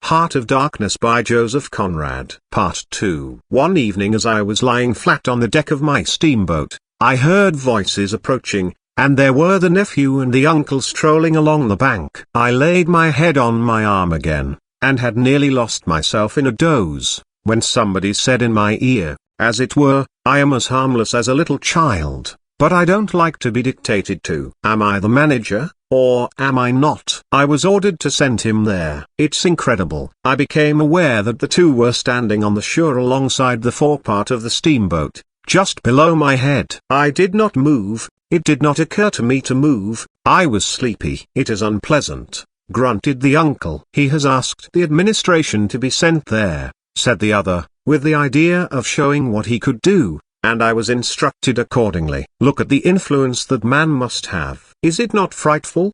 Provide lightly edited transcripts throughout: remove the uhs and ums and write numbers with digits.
Heart of Darkness by Joseph Conrad. Part 2. One evening as I was lying flat on the deck of my steamboat, I heard voices approaching, and there were the nephew and the uncle strolling along the bank. I laid my head on my arm again, and had nearly lost myself in a doze, when somebody said in my ear, as it were, I am as harmless as a little child, but I don't like to be dictated to. Am I the manager, or am I not? I was ordered to send him there. It's incredible. I became aware that the two were standing on the shore alongside the forepart of the steamboat, just below my head. I did not move. It did not occur to me to move. I was sleepy. It is unpleasant, grunted the uncle. He has asked the administration to be sent there, said the other, with the idea of showing what he could do, and I was instructed accordingly. Look at the influence that man must have. Is it not frightful?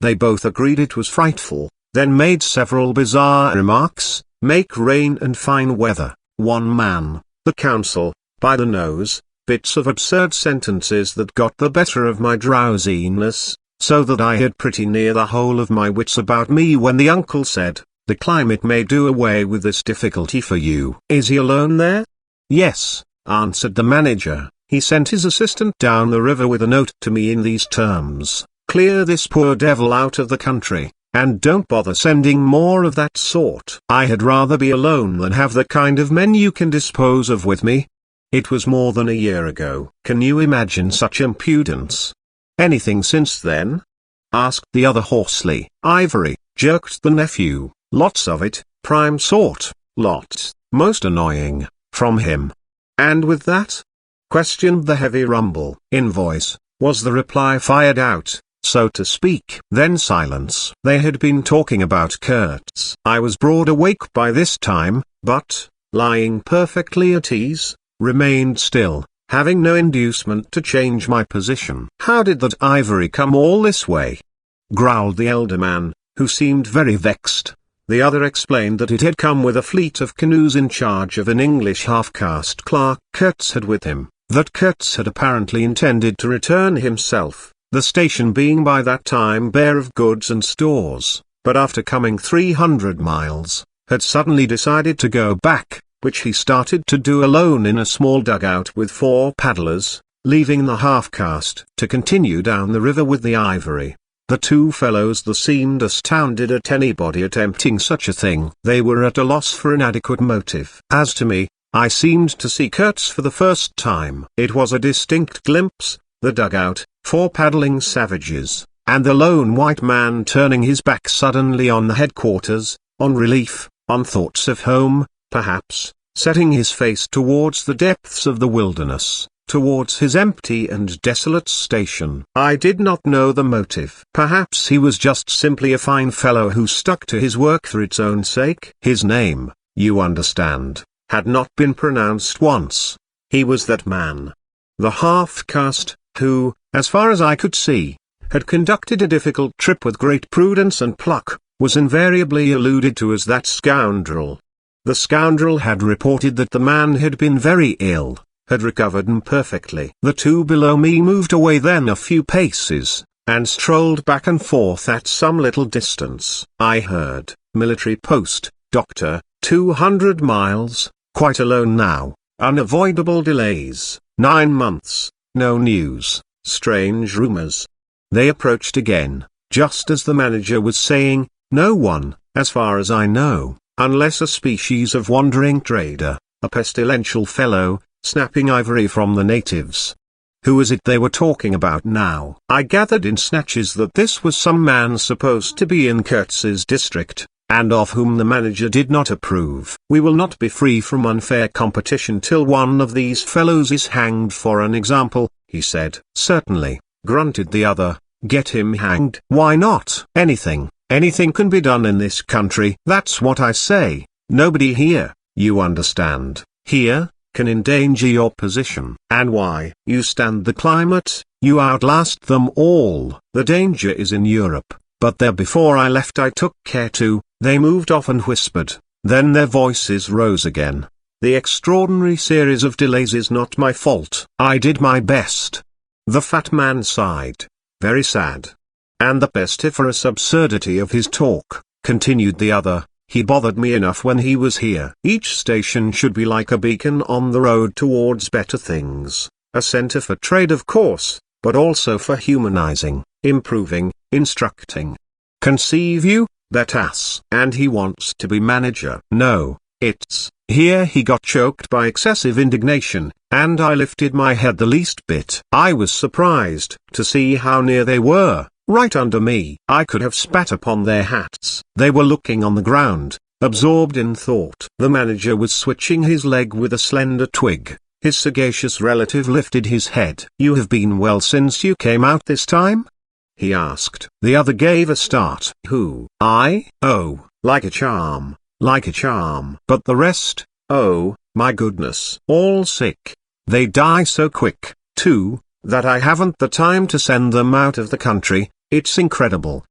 They both agreed it was frightful, then made several bizarre remarks. Make rain and fine weather, one man, the council, by the nose, bits of absurd sentences that got the better of my drowsiness, so that I had pretty near the whole of my wits about me when the uncle said, the climate may do away with this difficulty for you. Is he alone there? Yes, answered the manager. He sent his assistant down the river with a note to me in these terms: clear this poor devil out of the country, and don't bother sending more of that sort. I had rather be alone than have the kind of men you can dispose of with me. It was more than a year ago. Can you imagine such impudence? Anything since then? Asked the other hoarsely. Ivory, jerked the nephew. Lots of it, prime sort, lots, most annoying, from him. And with that? Questioned the heavy rumble in voice, was the reply fired out, so to speak. Then silence. They had been talking about Kurtz. I was broad awake by this time, but, lying perfectly at ease, remained still, having no inducement to change my position. How did that ivory come all this way? Growled the elder man, who seemed very vexed. The other explained that it had come with a fleet of canoes in charge of an English half-caste clerk Kurtz had with him, that Kurtz had apparently intended to return himself, the station being by that time bare of goods and stores, but after coming 300 miles, had suddenly decided to go back, which he started to do alone in a small dugout with 4 paddlers, leaving the half-caste to continue down the river with the ivory. The two fellows seemed astounded at anybody attempting such a thing. They were at a loss for an adequate motive. As to me, I seemed to see Kurtz for the first time. It was a distinct glimpse, the dugout, 4 paddling savages, and the lone white man turning his back suddenly on the headquarters, on relief, on thoughts of home, perhaps, setting his face towards the depths of the wilderness, towards his empty and desolate station. I did not know the motive. Perhaps he was just simply a fine fellow who stuck to his work for its own sake. His name, you understand, had not been pronounced once. He was that man. The half-caste, who, as far as I could see, had conducted a difficult trip with great prudence and pluck, was invariably alluded to as that scoundrel. The scoundrel had reported that the man had been very ill, had recovered imperfectly. The two below me moved away then a few paces, and strolled back and forth at some little distance. I heard, military post, doctor, 200 miles, quite alone now, unavoidable delays, 9 months, no news, strange rumors. They approached again, just as the manager was saying, no one, as far as I know, unless a species of wandering trader, a pestilential fellow, snapping ivory from the natives. Who was it they were talking about now? I gathered in snatches that this was some man supposed to be in Kurtz's district, and of whom the manager did not approve. We will not be free from unfair competition till one of these fellows is hanged for an example, he said. Certainly, grunted the other, get him hanged. Why not? Anything can be done in this country. That's what I say. Nobody here, you understand, here, can endanger your position. And why? You stand the climate, you outlast them all. The danger is in Europe, but there before I left I took care to. They moved off and whispered, then their voices rose again. The extraordinary series of delays is not my fault. I did my best. The fat man sighed. Very sad. And the pestiferous absurdity of his talk, continued the other, He bothered me enough when he was here. Each station should be like a beacon on the road towards better things, a center for trade of course, but also for humanizing, improving, instructing. Conceive you, that ass. And he wants to be manager. No, it's... Here he got choked by excessive indignation, and I lifted my head the least bit. I was surprised to see how near they were, right under me. I could have spat upon their hats. They were looking on the ground, absorbed in thought. The manager was switching his leg with a slender twig. His sagacious relative lifted his head. "You have been well since you came out this time?" he asked. The other gave a start. "Who? I? Oh, like a charm. Like a charm. But the rest, oh, my goodness. All sick. They die so quick, too, that I haven't the time to send them out of the country. It's incredible."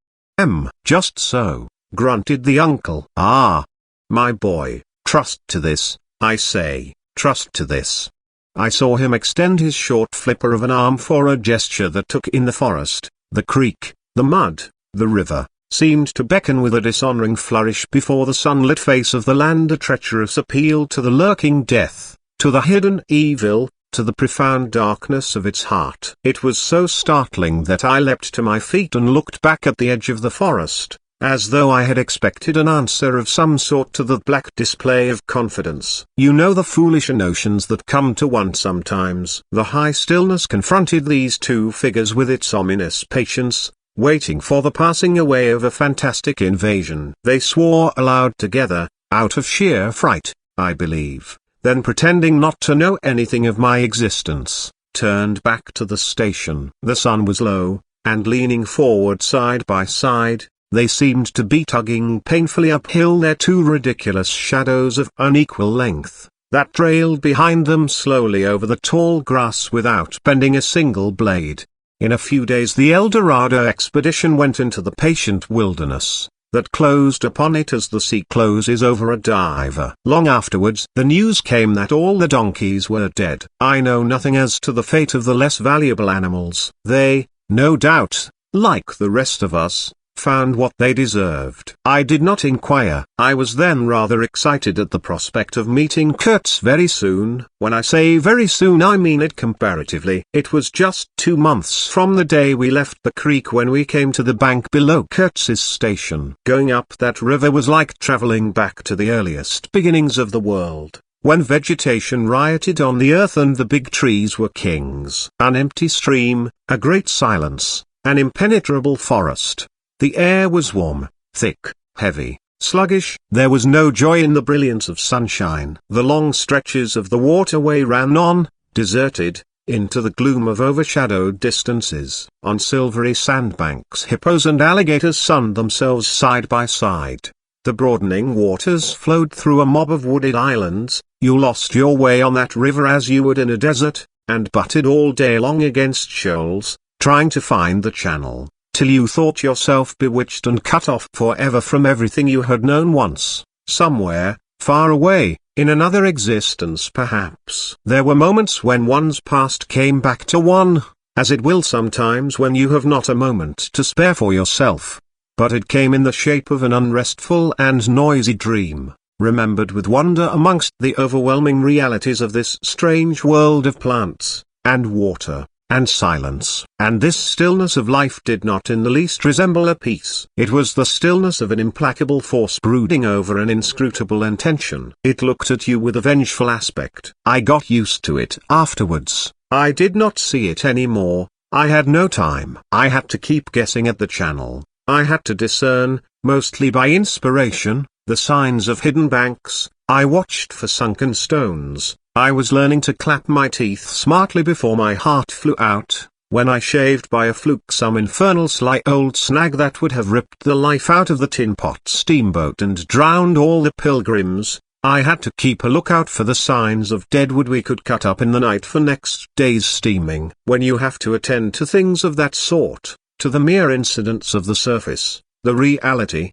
Just so," grunted the uncle. "Ah, my boy, trust to this, I say, trust to this." I saw him extend his short flipper of an arm for a gesture that took in the forest, the creek, the mud, the river, seemed to beckon with a dishonoring flourish before the sunlit face of the land, a treacherous appeal to the lurking death, to the hidden evil, to the profound darkness of its heart. It was so startling that I leapt to my feet and looked back at the edge of the forest, as though I had expected an answer of some sort to the black display of confidence. You know the foolish notions that come to one sometimes. The high stillness confronted these two figures with its ominous patience, waiting for the passing away of a fantastic invasion. They swore aloud together, out of sheer fright, I believe, then pretending not to know anything of my existence, turned back to the station. The sun was low, and leaning forward side by side, they seemed to be tugging painfully uphill their two ridiculous shadows of unequal length, that trailed behind them slowly over the tall grass without bending a single blade. In a few days the El Dorado expedition went into the patient wilderness, that closed upon it as the sea closes over a diver. Long afterwards the news came that all the donkeys were dead. I know nothing as to the fate of the less valuable animals. They, no doubt, like the rest of us, found what they deserved. I did not inquire. I was then rather excited at the prospect of meeting Kurtz very soon. When I say very soon I mean it comparatively. It was just 2 months from the day we left the creek when we came to the bank below Kurtz's station. Going up that river was like traveling back to the earliest beginnings of the world, when vegetation rioted on the earth and the big trees were kings. An empty stream, a great silence, an impenetrable forest. The air was warm, thick, heavy, sluggish. There was no joy in the brilliance of sunshine. The long stretches of the waterway ran on, deserted, into the gloom of overshadowed distances. On silvery sandbanks hippos and alligators sunned themselves side by side. The broadening waters flowed through a mob of wooded islands. You lost your way on that river as you would in a desert, and butted all day long against shoals, trying to find the channel, till you thought yourself bewitched and cut off forever from everything you had known once, somewhere, far away, in another existence perhaps. There were moments when one's past came back to one, as it will sometimes when you have not a moment to spare for yourself. But it came in the shape of an unrestful and noisy dream, remembered with wonder amongst the overwhelming realities of this strange world of plants, and water, and silence. And this stillness of life did not in the least resemble a peace. It was the stillness of an implacable force brooding over an inscrutable intention. It looked at you with a vengeful aspect. I got used to it afterwards. I did not see it any more. I had no time. I had to keep guessing at the channel. I had to discern, mostly by inspiration, the signs of hidden banks. I watched for sunken stones. I was learning to clap my teeth smartly before my heart flew out, when I shaved by a fluke some infernal sly old snag that would have ripped the life out of the tin pot steamboat and drowned all the pilgrims. I had to keep a lookout for the signs of deadwood we could cut up in the night for next day's steaming. When you have to attend to things of that sort, to the mere incidents of the surface, the reality,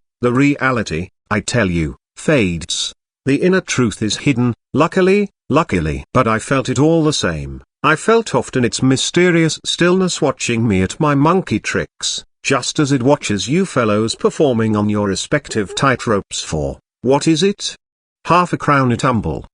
I tell you, fades. The inner truth is hidden, luckily. But I felt it all the same. I felt often its mysterious stillness watching me at my monkey tricks, just as it watches you fellows performing on your respective tightropes for What is it? Half a crown a tumble.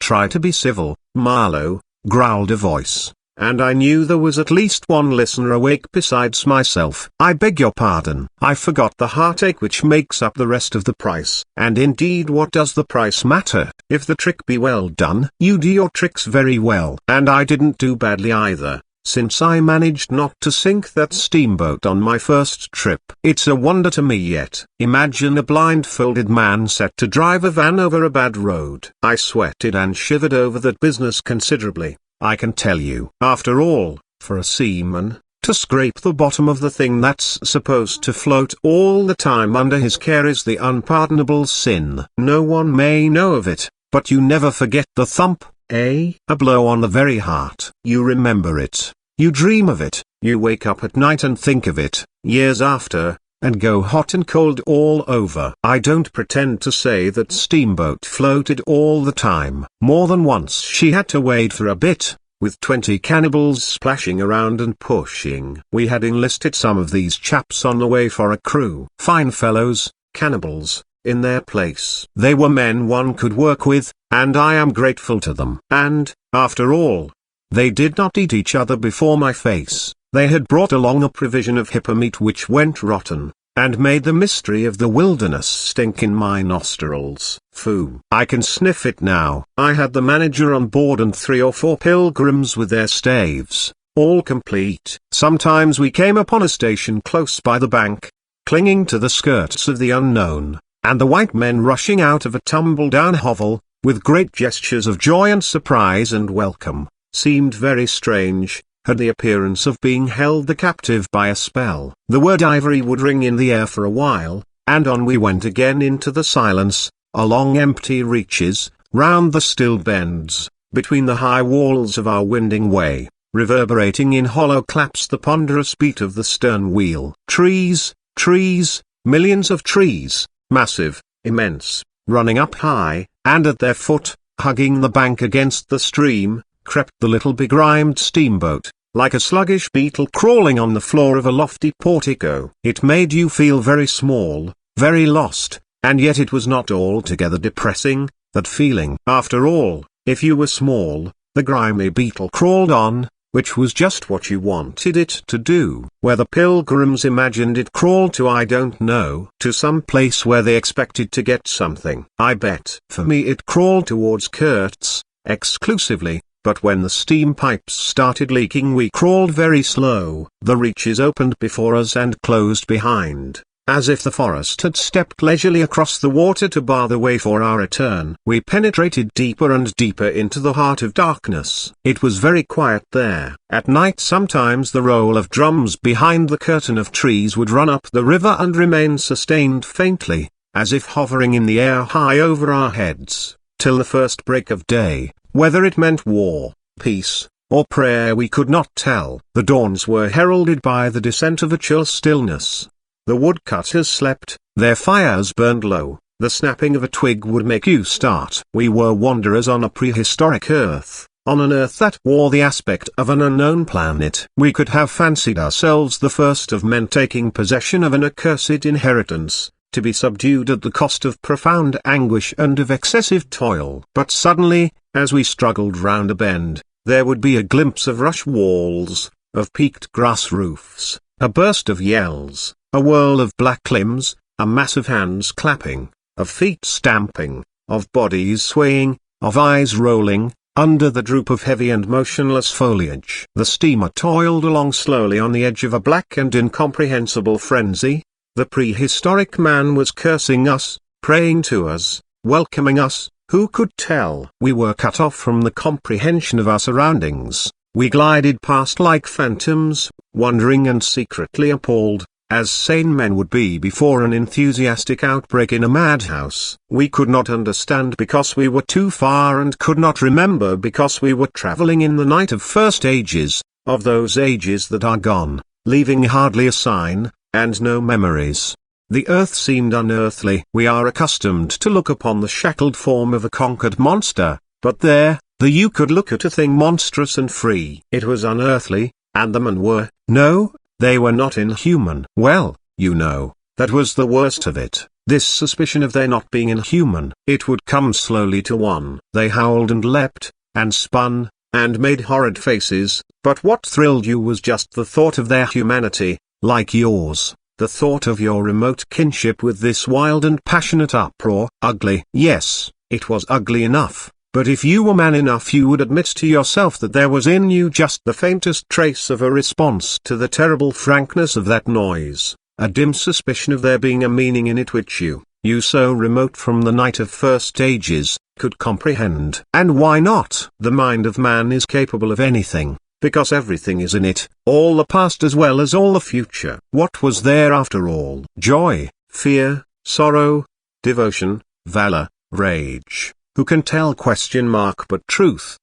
Try to be civil, Marlow, growled a voice, and I knew there was at least one listener awake besides myself. I beg your pardon. I forgot the heartache which makes up the rest of the price. And indeed, what does the price matter? If the trick be well done, you do your tricks very well. And I didn't do badly either, since I managed not to sink that steamboat on my first trip. It's a wonder to me yet. Imagine a blindfolded man set to drive a van over a bad road. I sweated and shivered over that business considerably, I can tell you. After all, for a seaman, to scrape the bottom of the thing that's supposed to float all the time under his care is the unpardonable sin. No one may know of it, but you never forget the thump, eh? A blow on the very heart. You remember it, you dream of it, you wake up at night and think of it, years after, and go hot and cold all over. I don't pretend to say that steamboat floated all the time. More than once she had to wade for a bit, with 20 cannibals splashing around and pushing. We had enlisted some of these chaps on the way for a crew. Fine fellows, cannibals, in their place. They were men one could work with, and I am grateful to them. And, after all, they did not eat each other before my face. They had brought along a provision of hippo meat which went rotten, and made the mystery of the wilderness stink in my nostrils. Phoo! I can sniff it now. I had the manager on board and 3 or 4 pilgrims with their staves, all complete. Sometimes we came upon a station close by the bank, clinging to the skirts of the unknown, and the white men rushing out of a tumble-down hovel, with great gestures of joy and surprise and welcome, seemed very strange, had the appearance of being held the captive by a spell. The word ivory would ring in the air for a while, and on we went again into the silence, along empty reaches, round the still bends, between the high walls of our winding way, reverberating in hollow claps the ponderous beat of the stern wheel. Trees, trees, millions of trees, massive, immense, running up high, and at their foot, hugging the bank against the stream, crept the little begrimed steamboat, like a sluggish beetle crawling on the floor of a lofty portico. It made you feel very small, very lost, and yet it was not altogether depressing, that feeling. After all, if you were small, the grimy beetle crawled on, which was just what you wanted it to do. Where the pilgrims imagined it crawled to I don't know. To some place where they expected to get something. I bet. For me it crawled towards Kurtz, exclusively. But when the steam pipes started leaking we crawled very slow. The reaches opened before us and closed behind, as if the forest had stepped leisurely across the water to bar the way for our return. We penetrated deeper and deeper into the heart of darkness. It was very quiet there. At night sometimes the roll of drums behind the curtain of trees would run up the river and remain sustained faintly, as if hovering in the air high over our heads, till the first break of day. Whether it meant war, peace, or prayer we could not tell. The dawns were heralded by the descent of a chill stillness. The woodcutters slept, their fires burned low, the snapping of a twig would make you start. We were wanderers on a prehistoric Earth, on an Earth that wore the aspect of an unknown planet. We could have fancied ourselves the first of men taking possession of an accursed inheritance, to be subdued at the cost of profound anguish and of excessive toil. But suddenly, as we struggled round a bend, there would be a glimpse of rush walls, of peaked grass roofs, a burst of yells, a whirl of black limbs, a mass of hands clapping, of feet stamping, of bodies swaying, of eyes rolling, under the droop of heavy and motionless foliage. The steamer toiled along slowly on the edge of a black and incomprehensible frenzy. The prehistoric man was cursing us, praying to us, welcoming us. Who could tell? We were cut off from the comprehension of our surroundings. We glided past like phantoms, wondering and secretly appalled, as sane men would be before an enthusiastic outbreak in a madhouse. We could not understand because we were too far and could not remember because we were traveling in the night of first ages, of those ages that are gone, leaving hardly a sign, and no memories. The earth seemed unearthly. We are accustomed to look upon the shackled form of a conquered monster, but there, you could look at a thing monstrous and free. It was unearthly, and the men were, no, they were not inhuman. Well, you know, That was the worst of it, this suspicion of their not being inhuman. It would come slowly to one. They howled and leapt, and spun, and made horrid faces, but what thrilled you was just the thought of their humanity, like yours, the thought of your remote kinship with this wild and passionate uproar. Ugly. Yes, it was ugly enough, but if you were man enough you would admit to yourself that there was in you just the faintest trace of a response to the terrible frankness of that noise, a dim suspicion of there being a meaning in it which you so remote from the night of first ages, could comprehend. And why not? The mind of man is capable of anything, because everything is in it, all the past as well as all the future. What was there after all? Joy, fear, sorrow, devotion, valor, rage. Who can tell? But truth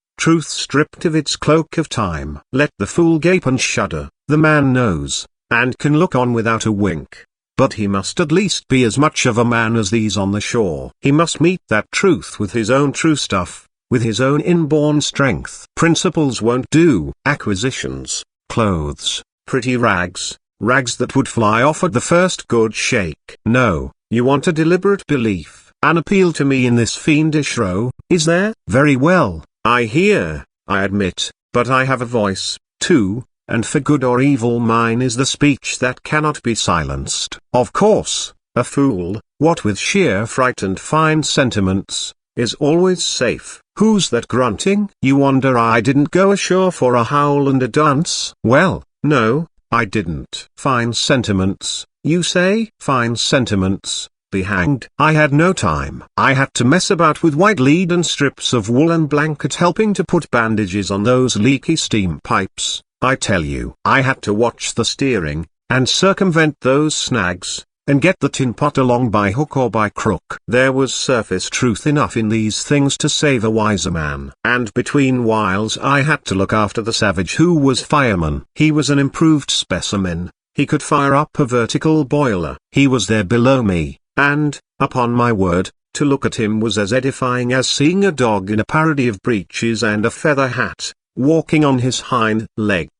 stripped of its cloak of time. Let the fool gape and shudder. The man knows, and can look on without a wink. But he must at least be as much of a man as these on the shore. He must meet that truth with his own true stuff, with his own inborn strength. Principles won't do. Acquisitions, clothes, pretty rags that would fly off at the first good shake. No, you want a deliberate belief, an appeal to me in this fiendish row, is there? Very well, I hear, I admit, but I have a voice, too. And for good or evil mine is the speech that cannot be silenced. Of course, a fool, what with sheer fright and fine sentiments, is always safe. Who's that grunting? You wonder I didn't go ashore for a howl and a dance? Well, no, I didn't. Fine sentiments, you say? Fine sentiments, be hanged. I had no time. I had to mess about with white lead and strips of woolen blanket helping to put bandages on those leaky steam pipes. I tell you, I had to watch the steering, and circumvent those snags, and get the tin pot along by hook or by crook. There was surface truth enough in these things to save a wiser man. And between whiles I had to look after the savage who was fireman. He was an improved specimen. He could fire up a vertical boiler. He was there below me, and, upon my word, to look at him was as edifying as seeing a dog in a parody of breeches and a feather hat, walking on his hind legs.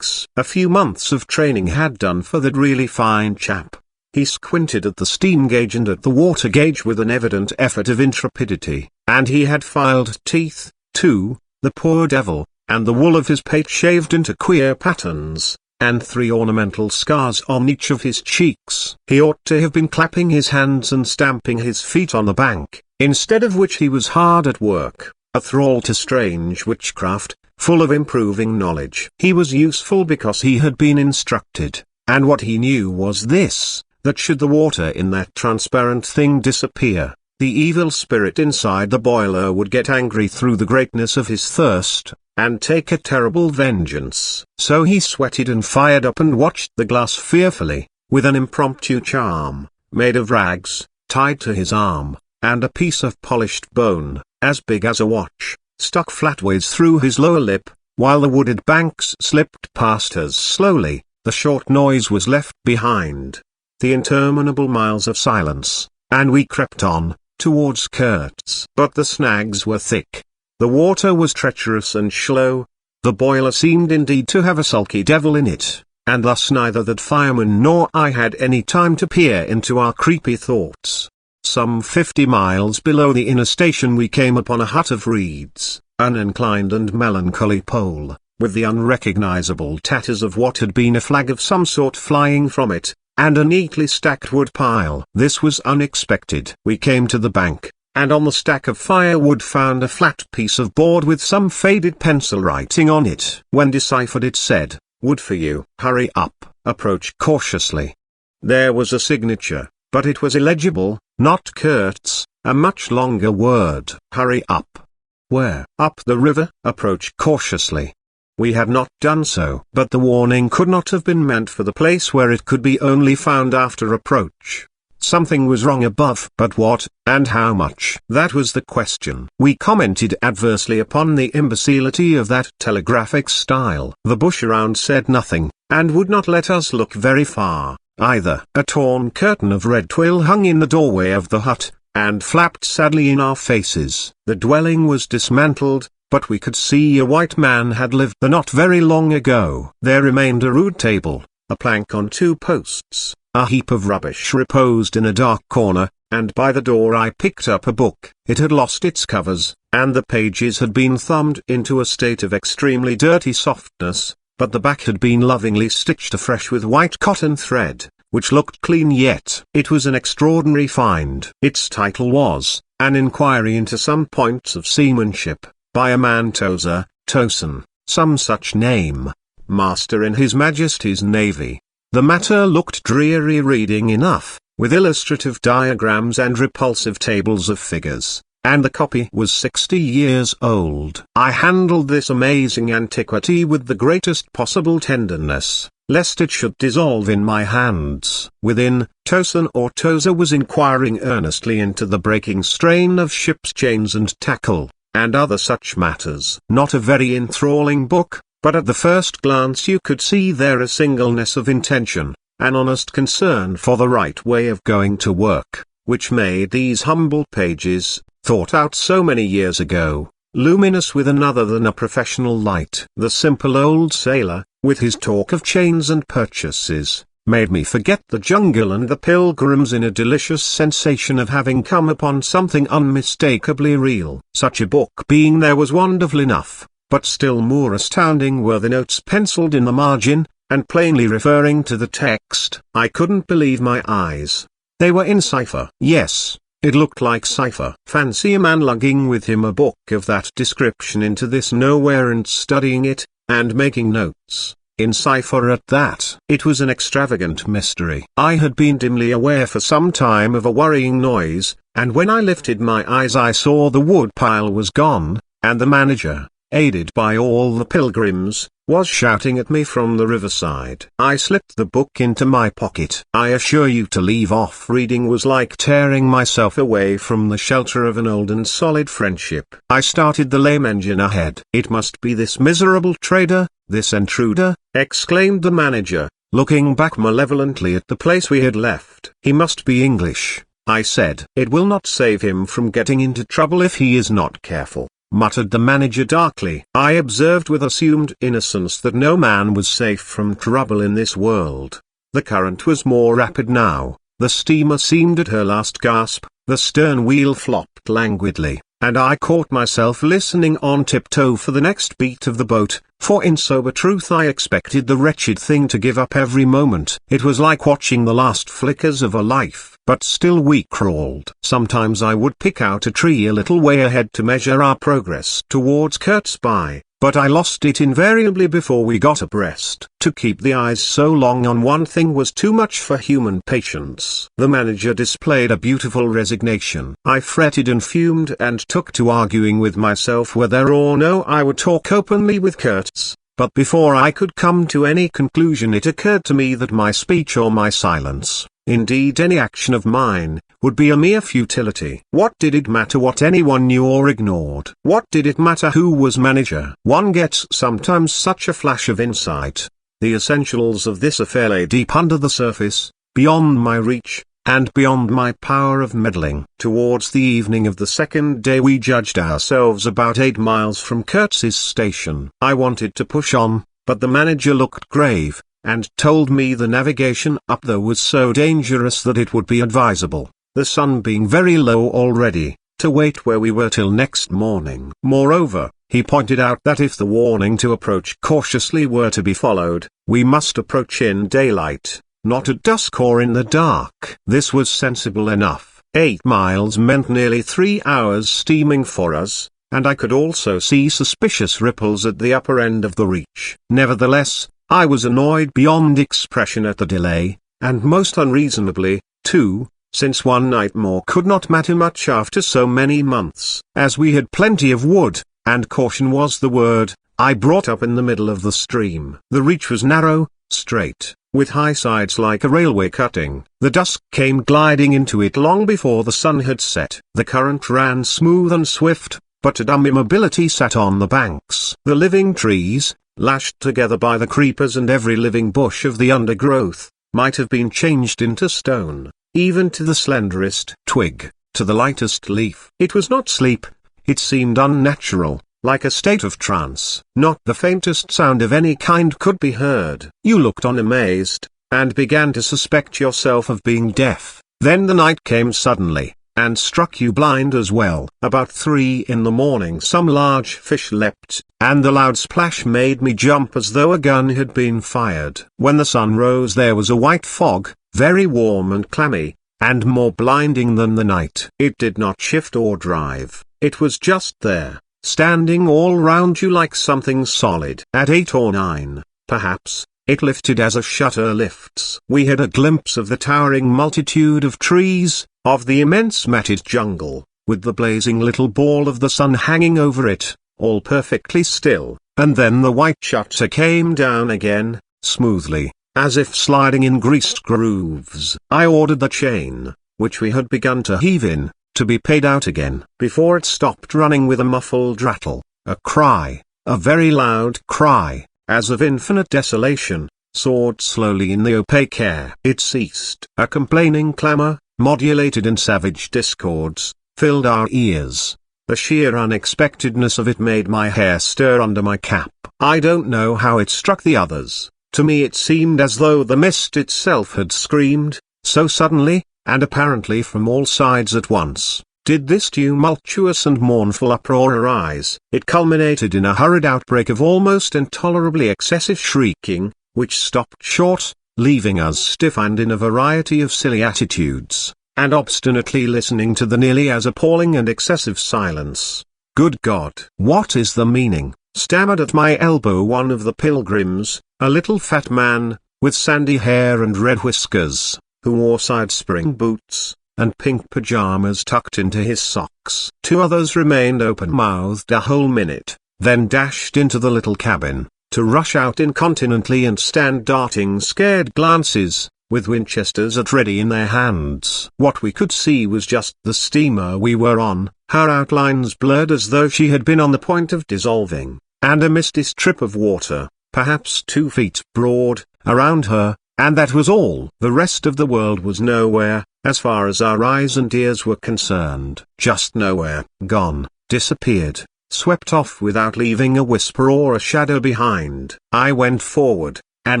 A few months of training had done for that really fine chap. He squinted at the steam gauge and at the water gauge with an evident effort of intrepidity, and he had filed teeth, too, the poor devil, and the wool of his pate shaved into queer patterns, and 3 ornamental scars on each of his cheeks. He ought to have been clapping his hands and stamping his feet on the bank, instead of which he was hard at work, a thrall to strange witchcraft, full of improving knowledge. He was useful because he had been instructed, and what he knew was this, that should the water in that transparent thing disappear, the evil spirit inside the boiler would get angry through the greatness of his thirst, and take a terrible vengeance. So he sweated and fired up and watched the glass fearfully, with an impromptu charm, made of rags, tied to his arm, and a piece of polished bone, as big as a watch, stuck flatways through his lower lip, while the wooded banks slipped past us slowly. The short noise was left behind, the interminable miles of silence, and we crept on, towards Kurtz. But the snags were thick. The water was treacherous and shallow. The boiler seemed indeed to have a sulky devil in it, and thus neither that fireman nor I had any time to peer into our creepy thoughts. Some 50 miles below the inner station we came upon a hut of reeds, an inclined and melancholy pole, with the unrecognizable tatters of what had been a flag of some sort flying from it, and a neatly stacked wood pile. This was unexpected. We came to the bank, and on the stack of firewood found a flat piece of board with some faded pencil writing on it. When deciphered it said, "Wood for you. Hurry up. Approach cautiously." There was a signature, but it was illegible, not Kurtz, a much longer word. Hurry up. Where? Up the river. Approach cautiously. We had not done so. But the warning could not have been meant for the place where it could be only found after approach. Something was wrong above. But what, and how much? That was the question. We commented adversely upon the imbecility of that telegraphic style. The bush around said nothing, and would not let us look very far, either. A torn curtain of red twill hung in the doorway of the hut, and flapped sadly in our faces. The dwelling was dismantled, but we could see a white man had lived there not very long ago. There remained a rude table, a plank on 2 posts, A heap of rubbish reposed in a dark corner, and by the door I picked up a book. It had lost its covers, and the pages had been thumbed into a state of extremely dirty softness, but the back had been lovingly stitched afresh with white cotton thread, which looked clean yet. It was an extraordinary find. Its title was, An Inquiry into Some Points of Seamanship, by a man Towson, some such name, Master in His Majesty's Navy. The matter looked dreary reading enough, with illustrative diagrams and repulsive tables of figures, and the copy was 60 years old. I handled this amazing antiquity with the greatest possible tenderness, lest it should dissolve in my hands. Within, Towson or Tozer was inquiring earnestly into the breaking strain of ships' chains and tackle, and other such matters. Not a very enthralling book, but at the first glance you could see there a singleness of intention, an honest concern for the right way of going to work, which made these humble pages, thought out so many years ago, luminous with another than a professional light. The simple old sailor, with his talk of chains and purchases, made me forget the jungle and the pilgrims in a delicious sensation of having come upon something unmistakably real. Such a book being there was wonderful enough, but still more astounding were the notes penciled in the margin, and plainly referring to the text. I couldn't believe my eyes. They were in cipher. Yes, it looked like cipher. Fancy a man lugging with him a book of that description into this nowhere and studying it, and making notes, in cipher at that. It was an extravagant mystery. I had been dimly aware for some time of a worrying noise, and when I lifted my eyes I saw the wood pile was gone, and the manager, aided by all the pilgrims, was shouting at me from the riverside. I slipped the book into my pocket. I assure you to leave off reading was like tearing myself away from the shelter of an old and solid friendship. I started the lame engine ahead. It must be this miserable trader, this intruder, exclaimed the manager, looking back malevolently at the place we had left. He must be English, I said. It will not save him from getting into trouble if he is not careful, muttered the manager darkly. I observed with assumed innocence that no man was safe from trouble in this world. The current was more rapid now, the steamer seemed at her last gasp, the stern wheel flopped languidly, and I caught myself listening on tiptoe for the next beat of the boat, for in sober truth I expected the wretched thing to give up every moment. It was like watching the last flickers of a life. But still we crawled. Sometimes I would pick out a tree a little way ahead to measure our progress towards Kurtz by, but I lost it invariably before we got abreast. To keep the eyes so long on one thing was too much for human patience. The manager displayed a beautiful resignation. I fretted and fumed and took to arguing with myself whether or no I would talk openly with Kurtz. But before I could come to any conclusion it occurred to me that my speech or my silence, indeed any action of mine, would be a mere futility. What did it matter what anyone knew or ignored? What did it matter who was manager? One gets sometimes such a flash of insight. The essentials of this affair lay deep under the surface, beyond my reach, and beyond my power of meddling. Towards the evening of the second day we judged ourselves about 8 miles from Kurtz's station. I wanted to push on, but the manager looked grave, and told me the navigation up there was so dangerous that it would be advisable, the sun being very low already, to wait where we were till next morning. Moreover, he pointed out that if the warning to approach cautiously were to be followed, we must approach in daylight, not at dusk or in the dark. This was sensible enough. 8 miles meant nearly 3 hours steaming for us, and I could also see suspicious ripples at the upper end of the reach. Nevertheless, I was annoyed beyond expression at the delay, and most unreasonably, too, since one night more could not matter much after so many months. As we had plenty of wood, and caution was the word, I brought up in the middle of the stream. The reach was narrow, straight, with high sides like a railway cutting. The dusk came gliding into it long before the sun had set. The current ran smooth and swift, but a dumb immobility sat on the banks. The living trees, lashed together by the creepers and every living bush of the undergrowth, might have been changed into stone, even to the slenderest twig, to the lightest leaf. It was not sleep, it seemed unnatural, like a state of trance. Not the faintest sound of any kind could be heard. You looked on amazed, and began to suspect yourself of being deaf. Then the night came suddenly, and struck you blind as well. About 3 in the morning some large fish leapt, and the loud splash made me jump as though a gun had been fired. When the sun rose there was a white fog, very warm and clammy, and more blinding than the night. It did not shift or drive, it was just there, standing all round you like something solid. At 8 or 9, perhaps, it lifted as a shutter lifts. We had a glimpse of the towering multitude of trees, of the immense matted jungle, with the blazing little ball of the sun hanging over it, all perfectly still, and then the white shutter came down again, smoothly, as if sliding in greased grooves. I ordered the chain, which we had begun to heave in, to be paid out again. Before it stopped running with a muffled rattle, a cry, a very loud cry, as of infinite desolation, soared slowly in the opaque air. It ceased. A complaining clamor, modulated in savage discords, filled our ears. The sheer unexpectedness of it made my hair stir under my cap. I don't know how it struck the others. To me it seemed as though the mist itself had screamed, so suddenly, and apparently from all sides at once, did this tumultuous and mournful uproar arise. It culminated in a hurried outbreak of almost intolerably excessive shrieking, which stopped short, leaving us stiff and in a variety of silly attitudes, and obstinately listening to the nearly as appalling and excessive silence. Good God! What is the meaning? Stammered at my elbow one of the pilgrims, a little fat man, with sandy hair and red whiskers, who wore side-spring boots, and pink pajamas tucked into his socks. 2 others remained open-mouthed a whole minute, then dashed into the little cabin, to rush out incontinently and stand darting scared glances, with Winchesters at ready in their hands. What we could see was just the steamer we were on, her outlines blurred as though she had been on the point of dissolving, and a misty strip of water, perhaps 2 feet broad, around her, and that was all. The rest of the world was nowhere, as far as our eyes and ears were concerned. Just nowhere. Gone, disappeared, swept off without leaving a whisper or a shadow behind. I went forward, and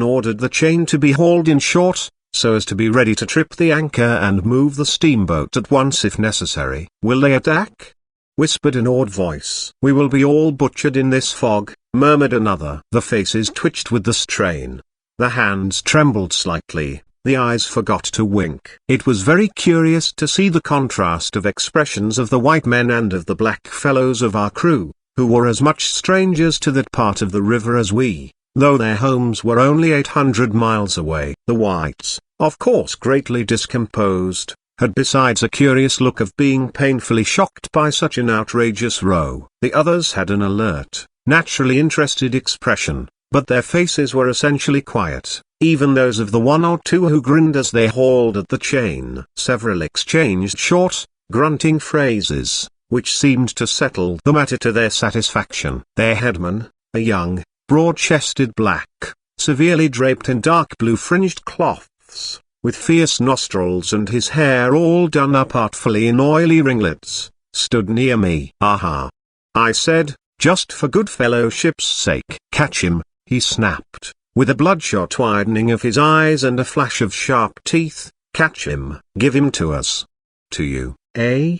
ordered the chain to be hauled in short, so as to be ready to trip the anchor and move the steamboat at once if necessary. Will they attack? Whispered an awed voice. We will be all butchered in this fog, murmured another. The faces twitched with the strain. The hands trembled slightly, the eyes forgot to wink. It was very curious to see the contrast of expressions of the white men and of the black fellows of our crew, who were as much strangers to that part of the river as we, though their homes were only 800 miles away. The whites, of course greatly discomposed, had besides a curious look of being painfully shocked by such an outrageous row. The others had an alert, naturally interested expression, but their faces were essentially quiet, even those of the 1 or 2 who grinned as they hauled at the chain. Several exchanged short, grunting phrases, which seemed to settle the matter to their satisfaction. Their headman, a young, broad-chested black, severely draped in dark blue fringed cloths, with fierce nostrils and his hair all done up artfully in oily ringlets, stood near me. "Aha!" I said, just for good fellowship's sake. "Catch him," he snapped, with a bloodshot widening of his eyes and a flash of sharp teeth. "Catch him." "Give him to us." "To you, eh?"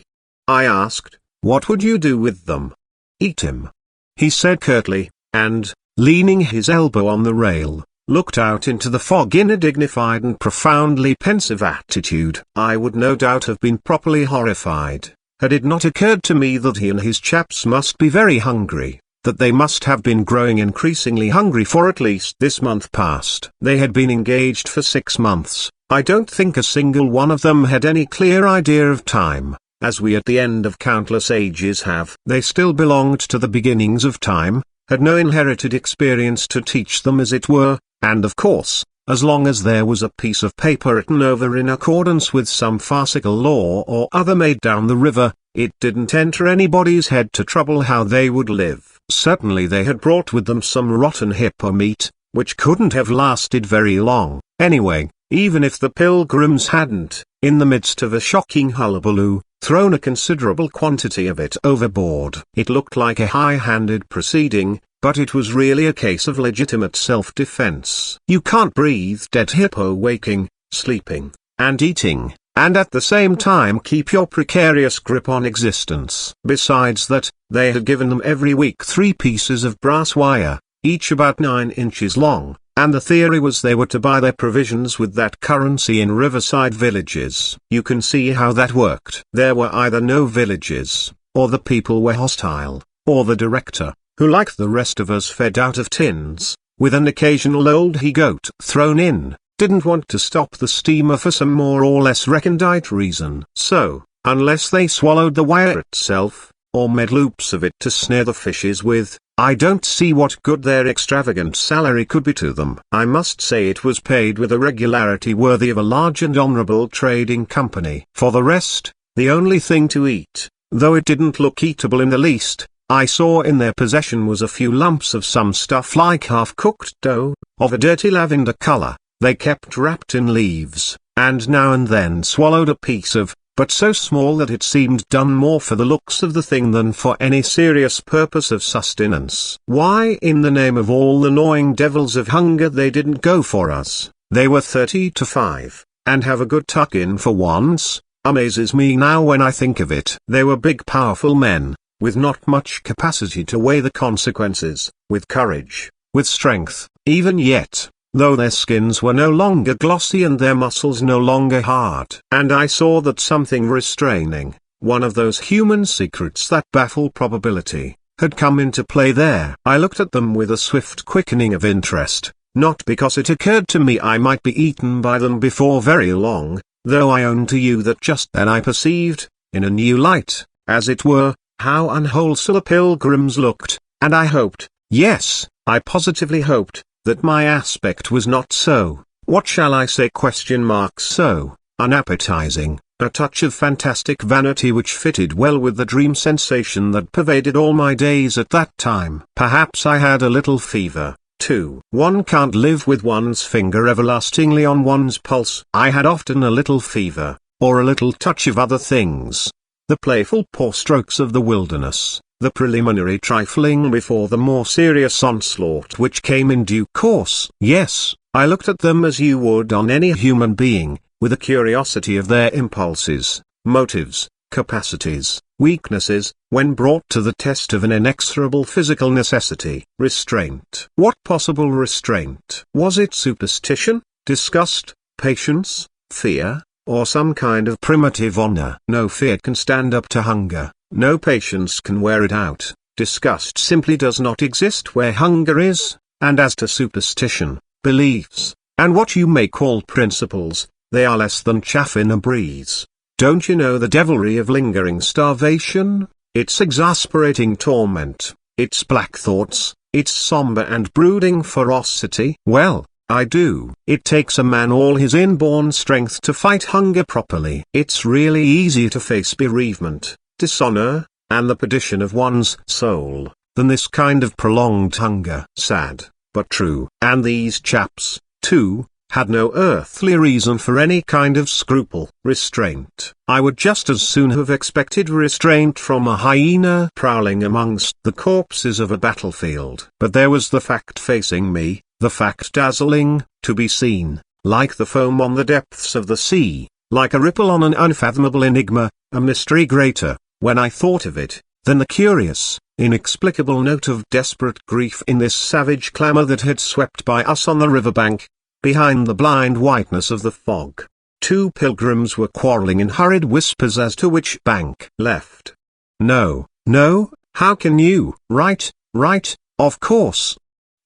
I asked. "What would you do with them?" "Eat him," he said curtly, and, leaning his elbow on the rail, looked out into the fog in a dignified and profoundly pensive attitude. I would no doubt have been properly horrified, had it not occurred to me that he and his chaps must be very hungry, that they must have been growing increasingly hungry for at least this month past. They had been engaged for 6 months. I don't think a single one of them had any clear idea of time, as we at the end of countless ages have. They still belonged to the beginnings of time, had no inherited experience to teach them as it were, and of course, as long as there was a piece of paper written over in accordance with some farcical law or other made down the river, it didn't enter anybody's head to trouble how they would live. Certainly they had brought with them some rotten hippo meat, which couldn't have lasted very long. Anyway, even if the pilgrims hadn't, in the midst of a shocking hullabaloo, thrown a considerable quantity of it overboard, it looked like a high-handed proceeding, but it was really a case of legitimate self-defense. You can't breathe dead hippo waking, sleeping, and eating, and at the same time keep your precarious grip on existence. Besides that, they had given them every week 3 pieces of brass wire, each about 9 inches long, and the theory was they were to buy their provisions with that currency in riverside villages. You can see how that worked. There were either no villages, or the people were hostile, or the director, who like the rest of us fed out of tins, with an occasional old he-goat thrown in, didn't want to stop the steamer for some more or less recondite reason. So, unless they swallowed the wire itself, or made loops of it to snare the fishes with, I don't see what good their extravagant salary could be to them. I must say it was paid with a regularity worthy of a large and honorable trading company. For the rest, the only thing to eat, though it didn't look eatable in the least, I saw in their possession was a few lumps of some stuff like half-cooked dough, of a dirty lavender color. They kept wrapped in leaves, and now and then swallowed a piece of, but so small that it seemed done more for the looks of the thing than for any serious purpose of sustenance. Why in the name of all the gnawing devils of hunger they didn't go for us? They were 30 to 5, and have a good tuck-in for once, amazes me now when I think of it. They were big powerful men, with not much capacity to weigh the consequences, with courage, with strength, even yet, though their skins were no longer glossy and their muscles no longer hard. And I saw that something restraining, one of those human secrets that baffle probability, had come into play there. I looked at them with a swift quickening of interest, not because it occurred to me I might be eaten by them before very long, though I own to you that just then I perceived, in a new light, as it were, how unwholesome the pilgrims looked, and I hoped, yes, I positively hoped, that my aspect was not so, what shall I say so, unappetizing, a touch of fantastic vanity which fitted well with the dream sensation that pervaded all my days at that time. Perhaps I had a little fever, too. One can't live with one's finger everlastingly on one's pulse. I had often a little fever, or a little touch of other things. The playful paw strokes of the wilderness, the preliminary trifling before the more serious onslaught which came in due course. Yes, I looked at them as you would on any human being, with a curiosity of their impulses, motives, capacities, weaknesses, when brought to the test of an inexorable physical necessity. Restraint. What possible restraint? Was it superstition, disgust, patience, fear, or some kind of primitive honor? No fear can stand up to hunger. No patience can wear it out. Disgust simply does not exist where hunger is, and as to superstition, beliefs, and what you may call principles, they are less than chaff in a breeze. Don't you know the devilry of lingering starvation, its exasperating torment, its black thoughts, its somber and brooding ferocity? Well, I do. It takes a man all his inborn strength to fight hunger properly. It's really easier to face bereavement, dishonor, and the perdition of one's soul, than this kind of prolonged hunger. Sad, but true. And these chaps, too, had no earthly reason for any kind of scruple. Restraint. I would just as soon have expected restraint from a hyena prowling amongst the corpses of a battlefield. But there was the fact facing me, the fact dazzling, to be seen, like the foam on the depths of the sea, like a ripple on an unfathomable enigma, a mystery greater, when I thought of it, than the curious, inexplicable note of desperate grief in this savage clamor that had swept by us on the riverbank, behind the blind whiteness of the fog. 2 pilgrims were quarreling in hurried whispers as to which bank. Left. No, no, how can you? Right, of course.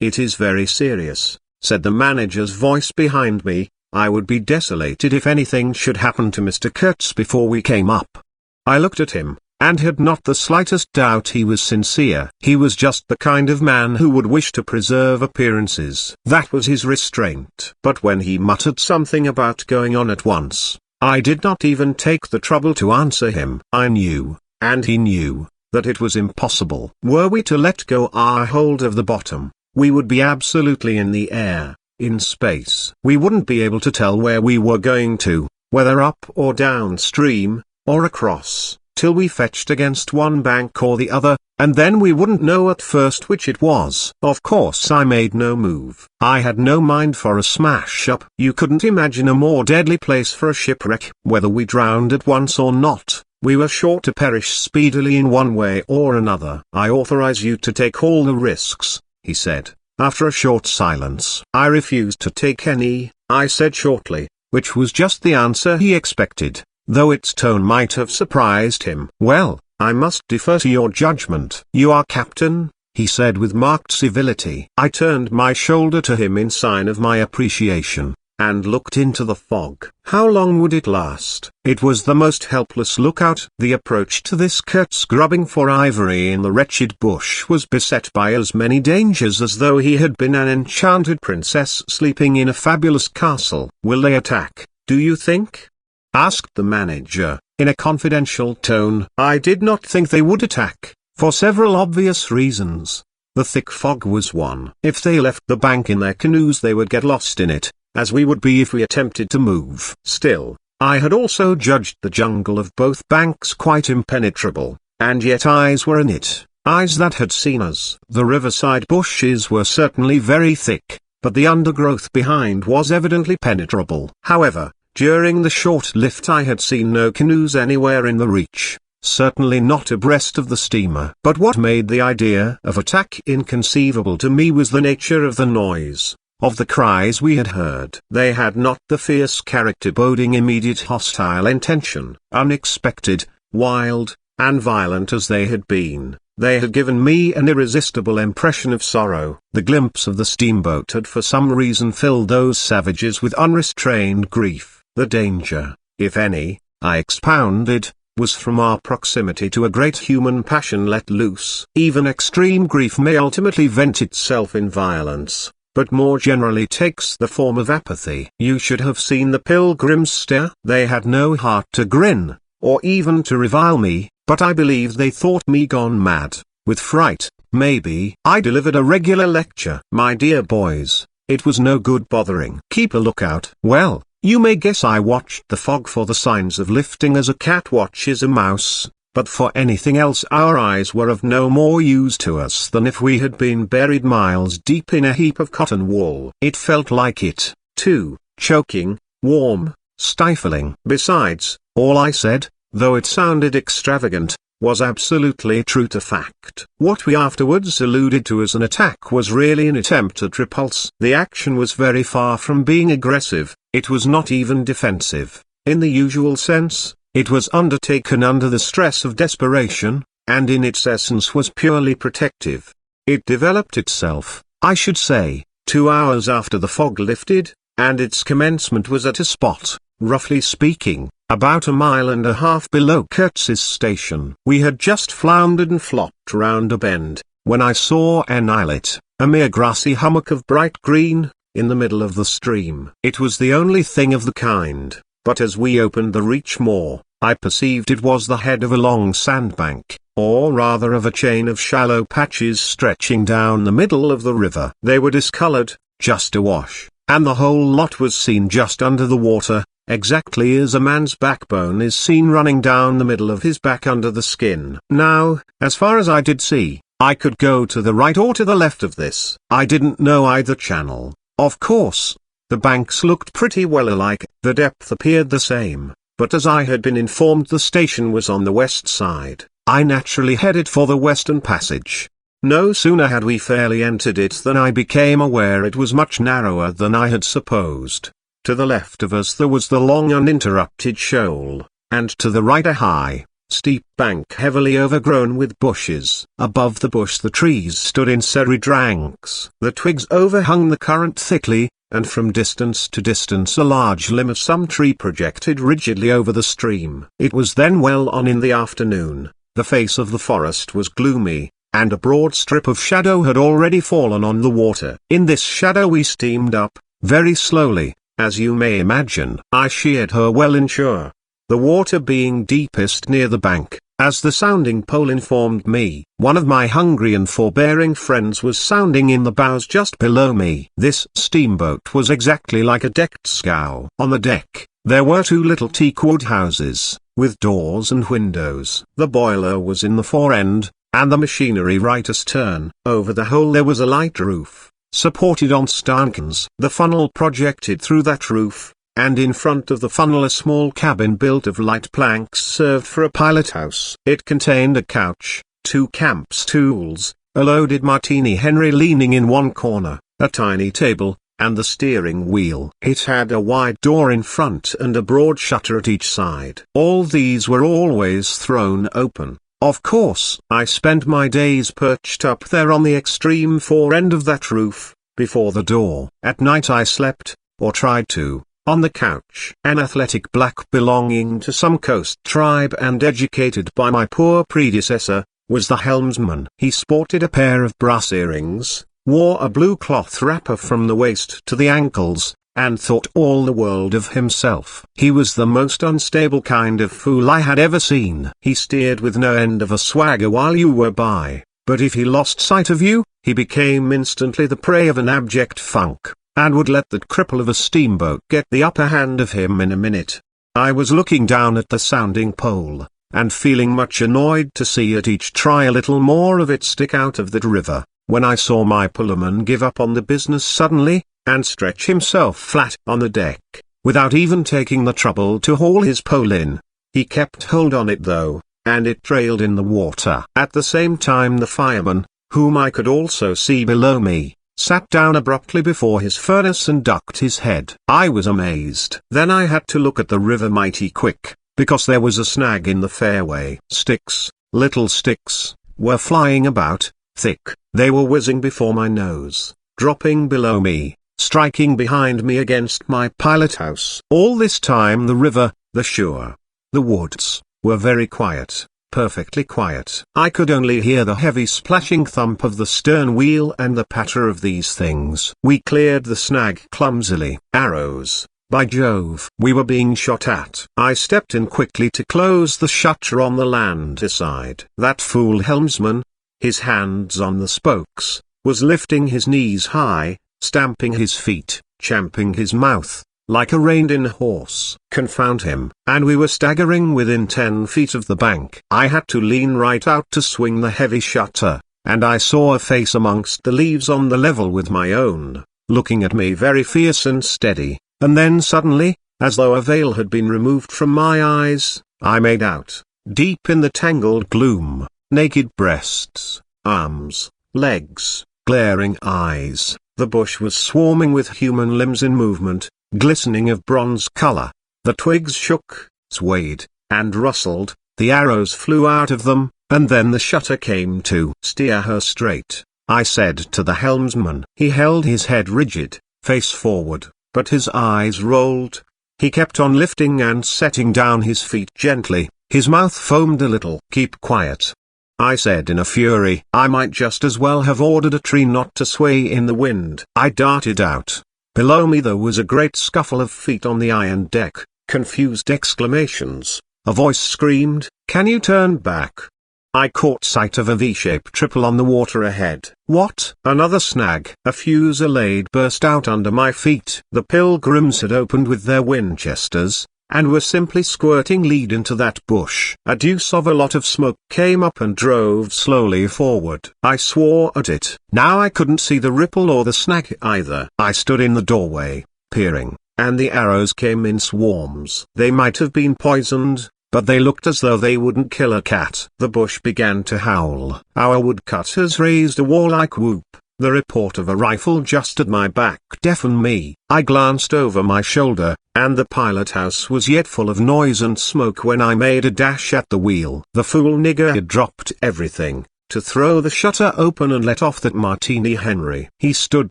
It is very serious, said the manager's voice behind me. I would be desolated if anything should happen to Mr. Kurtz before we came up. I looked at him, and had not the slightest doubt he was sincere. He was just the kind of man who would wish to preserve appearances. That was his restraint. But when he muttered something about going on at once, I did not even take the trouble to answer him. I knew, and he knew, that it was impossible. Were we to let go our hold of the bottom, we would be absolutely in the air, in space. We wouldn't be able to tell where we were going to, whether up or downstream, or across, till we fetched against one bank or the other, and then we wouldn't know at first which it was. Of course I made no move. I had no mind for a smash-up. You couldn't imagine a more deadly place for a shipwreck. Whether we drowned at once or not, we were sure to perish speedily in one way or another. I authorize you to take all the risks, he said, after a short silence. I refused to take any, I said shortly, which was just the answer he expected, though its tone might have surprised him. Well, I must defer to your judgment. You are captain, he said with marked civility. I turned my shoulder to him in sign of my appreciation, and looked into the fog. How long would it last? It was the most helpless lookout. The approach to this Kurtz grubbing for ivory in the wretched bush was beset by as many dangers as though he had been an enchanted princess sleeping in a fabulous castle. Will they attack, do you think? Asked the manager, in a confidential tone. I did not think they would attack, for several obvious reasons. The thick fog was one. If they left the bank in their canoes they would get lost in it, as we would be if we attempted to move. Still, I had also judged the jungle of both banks quite impenetrable, and yet eyes were in it, eyes that had seen us. The riverside bushes were certainly very thick, but the undergrowth behind was evidently penetrable. However, during the short lift I had seen no canoes anywhere in the reach, certainly not abreast of the steamer. But what made the idea of attack inconceivable to me was the nature of the noise, of the cries we had heard. They had not the fierce character boding immediate hostile intention. Unexpected, wild, and violent as they had been, they had given me an irresistible impression of sorrow. The glimpse of the steamboat had for some reason filled those savages with unrestrained grief. The danger, if any, I expounded, was from our proximity to a great human passion let loose. Even extreme grief may ultimately vent itself in violence, but more generally takes the form of apathy. You should have seen the pilgrims stare. They had no heart to grin, or even to revile me, but I believe they thought me gone mad, with fright, maybe. I delivered a regular lecture. My dear boys, it was no good bothering. Keep a lookout. Well, you may guess I watched the fog for the signs of lifting as a cat watches a mouse, but for anything else our eyes were of no more use to us than if we had been buried miles deep in a heap of cotton wool. It felt like it, too, choking, warm, stifling. Besides, all I said, though it sounded extravagant, was absolutely true to fact. What we afterwards alluded to as an attack was really an attempt at repulse. The action was very far from being aggressive. It was not even defensive, in the usual sense. It was undertaken under the stress of desperation, and in its essence was purely protective. It developed itself, I should say, 2 hours after the fog lifted, and its commencement was at a spot, roughly speaking, about 1.5 miles below Kurtz's station. We had just floundered and flopped round a bend, when I saw an islet, a mere grassy hummock of bright green, in the middle of the stream. It was the only thing of the kind, but as we opened the reach more, I perceived it was the head of a long sandbank, or rather of a chain of shallow patches stretching down the middle of the river. They were discolored, just awash, and the whole lot was seen just under the water, exactly as a man's backbone is seen running down the middle of his back under the skin. Now, as far as I did see, I could go to the right or to the left of this. I didn't know either channel. Of course, the banks looked pretty well alike, the depth appeared the same, but as I had been informed the station was on the west side, I naturally headed for the western passage. No sooner had we fairly entered it than I became aware it was much narrower than I had supposed. To the left of us there was the long uninterrupted shoal, and to the right a high, steep bank heavily overgrown with bushes. Above the bush the trees stood in serried ranks. The twigs overhung the current thickly, and from distance to distance a large limb of some tree projected rigidly over the stream. It was then well on in the afternoon, the face of the forest was gloomy, and a broad strip of shadow had already fallen on the water. In this shadow we steamed up, very slowly, as you may imagine. I sheered her well inshore, the water being deepest near the bank, as the sounding pole informed me. One of my hungry and forbearing friends was sounding in the bows just below me. This steamboat was exactly like a decked scow. On the deck, There were two little teakwood houses, with doors and windows. The boiler was in the fore end, and the machinery right astern. Over the whole there was a light roof, supported on stanchions. The funnel projected through that roof, and in front of the funnel a small cabin built of light planks served for a pilot house. It contained a couch, two camp stools, a loaded Martini Henry leaning in one corner, a tiny table, and the steering wheel. It had a wide door in front and a broad shutter at each side. All these were always thrown open. Of course, I spent my days perched up there on the extreme fore end of that roof, before the door. At night I slept, or tried to, on the couch. An athletic black belonging to some coast tribe and educated by my poor predecessor, was the helmsman. He sported a pair of brass earrings, wore a blue cloth wrapper from the waist to the ankles, and thought all the world of himself. He was the most unstable kind of fool I had ever seen. He steered with no end of a swagger while you were by, but if he lost sight of you, he became instantly the prey of an abject funk, and would let that cripple of a steamboat get the upper hand of him in a minute. I was looking down at the sounding pole, and feeling much annoyed to see at each try a little more of it stick out of that river, when I saw my pullman give up on the business suddenly, and stretch himself flat on the deck, without even taking the trouble to haul his pole in. He kept hold on it though, and it trailed in the water. At the same time the fireman, whom I could also see below me, sat down abruptly before his furnace and ducked his head. I was amazed. Then I had to look at the river mighty quick, because there was a snag in the fairway. Sticks, little sticks, were flying about, thick. They were whizzing before my nose, dropping below me, striking behind me against my pilot house. All this time the river, the shore, the woods, were very quiet, perfectly quiet. I could only hear the heavy splashing thump of the stern wheel and the patter of these things. We cleared the snag clumsily. Arrows, by Jove! We were being shot at. I stepped in quickly to close the shutter on the land side. That fool helmsman, his hands on the spokes, was lifting his knees high, stamping his feet, champing his mouth, like a reined-in horse. Confound him. And we were staggering within 10 feet of the bank. I had to lean right out to swing the heavy shutter, and I saw a face amongst the leaves on the level with my own, looking at me very fierce and steady, and then suddenly, as though a veil had been removed from my eyes, I made out, deep in the tangled gloom, naked breasts, arms, legs, glaring eyes. The bush was swarming with human limbs in movement, glistening of bronze color. The twigs shook, swayed, and rustled, the arrows flew out of them, and then the shutter came to. "Steer her straight," I said to the helmsman. He held his head rigid, face forward, but his eyes rolled. He kept on lifting and setting down his feet gently, his mouth foamed a little. "Keep quiet," I said in a fury. I might just as well have ordered a tree not to sway in the wind. I darted out. Below me there was a great scuffle of feet on the iron deck, confused exclamations. A voice screamed, "Can you turn back?" I caught sight of a V-shaped triple on the water ahead. What? Another snag. A fusillade burst out under my feet. The pilgrims had opened with their Winchesters, and were simply squirting lead into that bush. A deuce of a lot of smoke came up and drove slowly forward. I swore at it. Now I couldn't see the ripple or the snag either. I stood in the doorway, peering, and the arrows came in swarms. They might have been poisoned, but they looked as though they wouldn't kill a cat. The bush began to howl. Our woodcutters raised a warlike whoop. The report of a rifle just at my back deafened me. I glanced over my shoulder, and the pilot house was yet full of noise and smoke when I made a dash at the wheel. The fool nigger had dropped everything, to throw the shutter open and let off that Martini Henry. He stood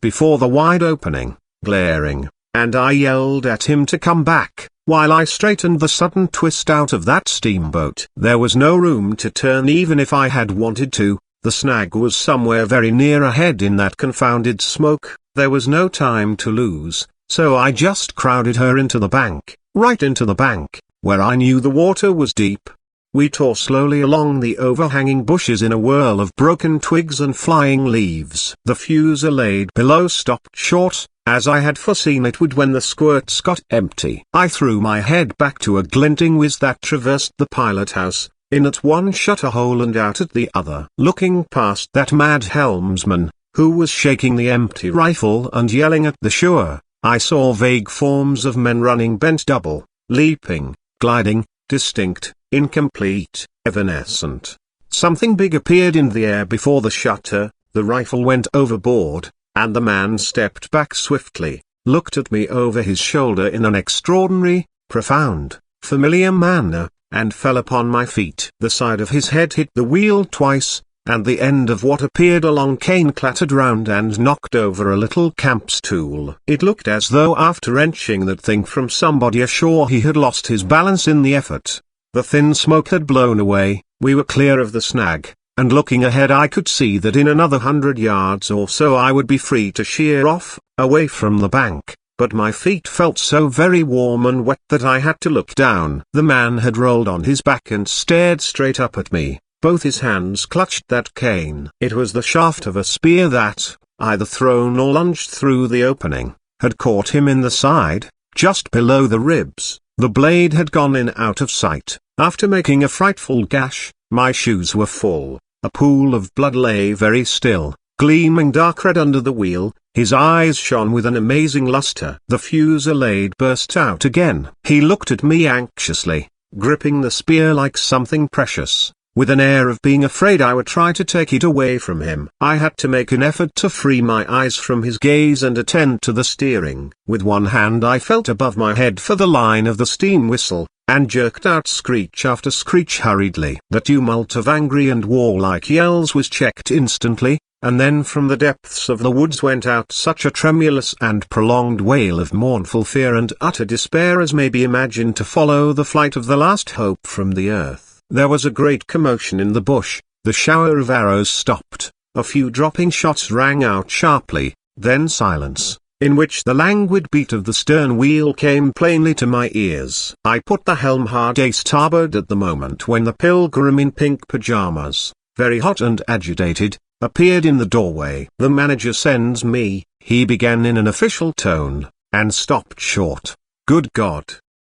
before the wide opening, glaring, and I yelled at him to come back, while I straightened the sudden twist out of that steamboat. There was no room to turn even if I had wanted to. The snag was somewhere very near ahead in that confounded smoke. There was no time to lose, so I just crowded her into the bank, right into the bank, where I knew the water was deep. We tore slowly along the overhanging bushes in a whirl of broken twigs and flying leaves. The fusillade below stopped short, as I had foreseen it would when the squirts got empty. I threw my head back to a glinting whiz that traversed the pilot house, in at one shutter hole and out at the other. Looking past that mad helmsman, who was shaking the empty rifle and yelling at the shore, I saw vague forms of men running bent double, leaping, gliding, distinct, incomplete, evanescent. Something big appeared in the air before the shutter, the rifle went overboard, and the man stepped back swiftly, looked at me over his shoulder in an extraordinary, profound, familiar manner, and fell upon my feet. The side of his head hit the wheel twice, and the end of what appeared a long cane clattered round and knocked over a little camp stool. It looked as though after wrenching that thing from somebody ashore he had lost his balance in the effort. The thin smoke had blown away, we were clear of the snag, and looking ahead I could see that in another 100 yards or so I would be free to sheer off, away from the bank, but my feet felt so very warm and wet that I had to look down. The man had rolled on his back and stared straight up at me, both his hands clutched that cane. It was the shaft of a spear that, either thrown or lunged through the opening, had caught him in the side, just below the ribs. The blade had gone in out of sight. After making a frightful gash, my shoes were full. A pool of blood lay very still, gleaming dark red under the wheel. His eyes shone with an amazing luster. The fusillade burst out again. He looked at me anxiously, gripping the spear like something precious, with an air of being afraid I would try to take it away from him. I had to make an effort to free my eyes from his gaze and attend to the steering. With one hand I felt above my head for the line of the steam whistle, and jerked out screech after screech hurriedly. The tumult of angry and warlike yells was checked instantly, and then from the depths of the woods went out such a tremulous and prolonged wail of mournful fear and utter despair as may be imagined to follow the flight of the last hope from the earth. There was a great commotion in the bush, the shower of arrows stopped, a few dropping shots rang out sharply, then silence, in which the languid beat of the stern wheel came plainly to my ears. I put the helm hard a starboard at the moment when the pilgrim in pink pajamas, very hot and agitated, appeared in the doorway. "The manager sends me," he began in an official tone, and stopped short. "Good God!"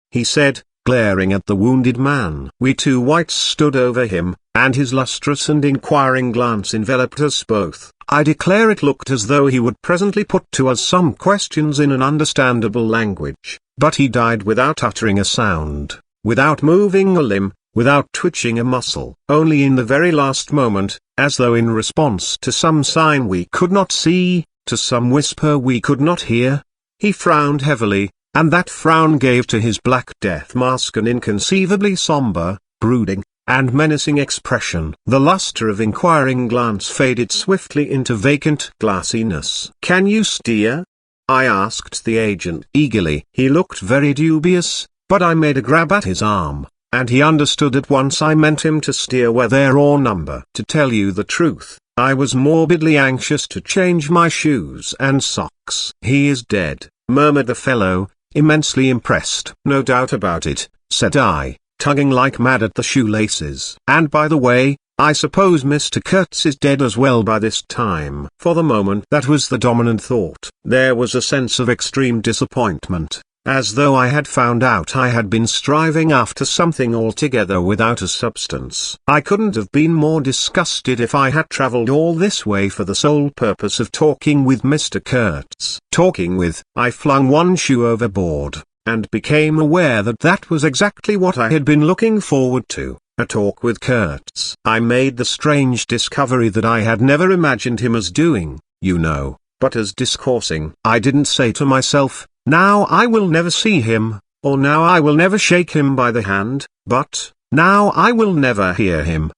he said, glaring at the wounded man. We two whites stood over him, and his lustrous and inquiring glance enveloped us both. I declare it looked as though he would presently put to us some questions in an understandable language, but he died without uttering a sound, without moving a limb, without twitching a muscle. Only in the very last moment, as though in response to some sign we could not see, to some whisper we could not hear, he frowned heavily, and that frown gave to his black death mask an inconceivably somber, brooding, and menacing expression. The luster of inquiring glance faded swiftly into vacant glassiness. "Can you steer?" I asked the agent eagerly. He looked very dubious, but I made a grab at his arm, and he understood at once I meant him to steer weather or number. To tell you the truth, I was morbidly anxious to change my shoes and socks. "He is dead," murmured the fellow, immensely impressed. "No doubt about it," said I, tugging like mad at the shoelaces. "And by the way, I suppose Mr. Kurtz is dead as well by this time." For the moment that was the dominant thought. There was a sense of extreme disappointment, as though I had found out I had been striving after something altogether without a substance. I couldn't have been more disgusted if I had travelled all this way for the sole purpose of talking with Mr. Kurtz. I flung one shoe overboard, and became aware that that was exactly what I had been looking forward to, a talk with Kurtz. I made the strange discovery that I had never imagined him as doing, you know, but as discoursing. I didn't say to myself, "Now I will never see him," or "Now I will never shake him by the hand," but, "Now I will never hear him."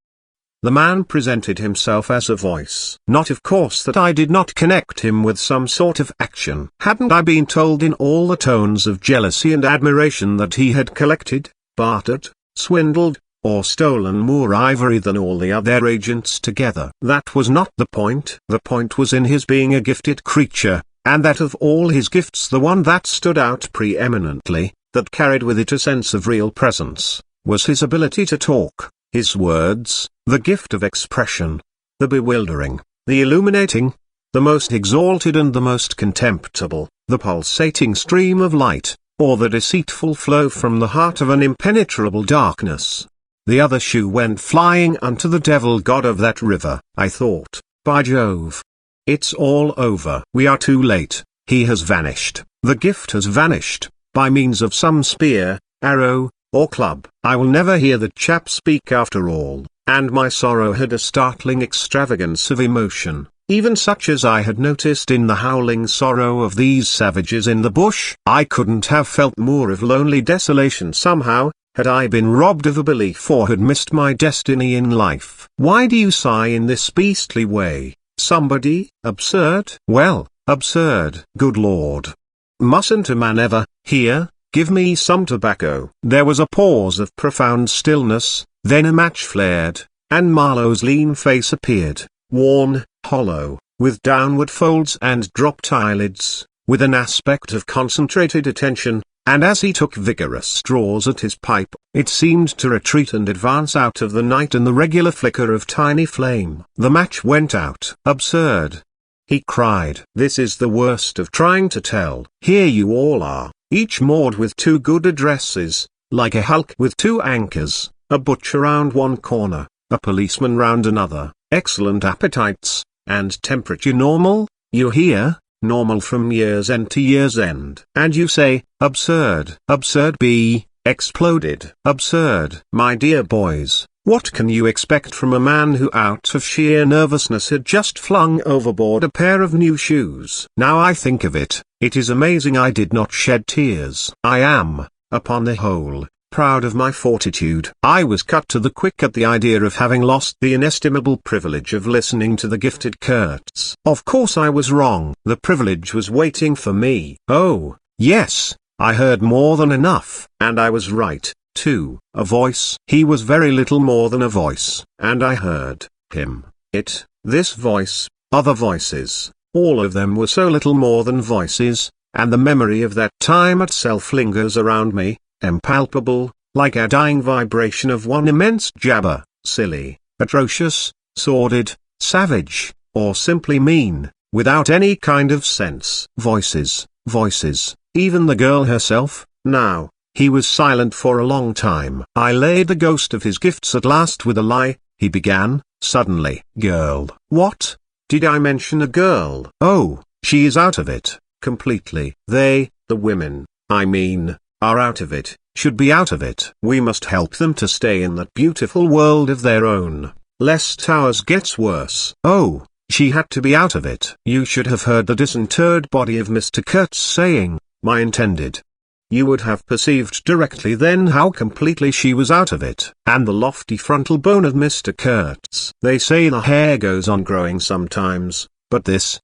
The man presented himself as a voice. Not of course that I did not connect him with some sort of action. Hadn't I been told in all the tones of jealousy and admiration that he had collected, bartered, swindled, or stolen more ivory than all the other agents together? That was not the point. The point was in his being a gifted creature, and that of all his gifts the one that stood out preeminently, that carried with it a sense of real presence, was his ability to talk. His words, the gift of expression, the bewildering, the illuminating, the most exalted and the most contemptible, the pulsating stream of light, or the deceitful flow from the heart of an impenetrable darkness. The other shoe went flying unto the devil god of that river. I thought, by Jove! It's all over. We are too late. He has vanished. The gift has vanished, by means of some spear, arrow, or club. I will never hear the chap speak after all. And my sorrow had a startling extravagance of emotion, even such as I had noticed in the howling sorrow of these savages in the bush. I couldn't have felt more of lonely desolation somehow, had I been robbed of a belief or had missed my destiny in life. Why do you sigh in this beastly way, somebody? Absurd? Well, absurd. Good Lord! Mustn't a man ever, here, give me some tobacco? There was a pause of profound stillness, then a match flared, and Marlow's lean face appeared, worn, hollow, with downward folds and dropped eyelids, with an aspect of concentrated attention, and as he took vigorous draws at his pipe, it seemed to retreat and advance out of the night in the regular flicker of tiny flame. The match went out. Absurd! He cried. This is the worst of trying to tell. Here you all are, each moored with two good addresses, like a hulk with two anchors, a butcher round one corner, a policeman round another, excellent appetites, and temperature normal, you hear, normal from year's end to year's end. And you say, absurd. Absurd be exploded. Absurd. My dear boys, what can you expect from a man who out of sheer nervousness had just flung overboard a pair of new shoes? Now I think of it, it is amazing I did not shed tears. I am, upon the whole, proud of my fortitude. I was cut to the quick at the idea of having lost the inestimable privilege of listening to the gifted Kurtz. Of course I was wrong. The privilege was waiting for me. Oh, yes, I heard more than enough. And I was right, too. A voice. He was very little more than a voice. And I heard him, it, this voice, other voices, all of them were so little more than voices, and the memory of that time itself lingers around me, impalpable, like a dying vibration of one immense jabber, silly, atrocious, sordid, savage, or simply mean, without any kind of sense. Voices, voices, even the girl herself. Now, he was silent for a long time. I laid the ghost of his gifts at last with a lie, he began, suddenly. Girl. What? Did I mention a girl? Oh, she is out of it, completely. They, the women, I mean, are out of it, should be out of it. We must help them to stay in that beautiful world of their own, lest ours gets worse. Oh, she had to be out of it. You should have heard the disinterred body of Mr. Kurtz saying, my intended. You would have perceived directly then how completely she was out of it. And the lofty frontal bone of Mr. Kurtz. They say the hair goes on growing sometimes, but this,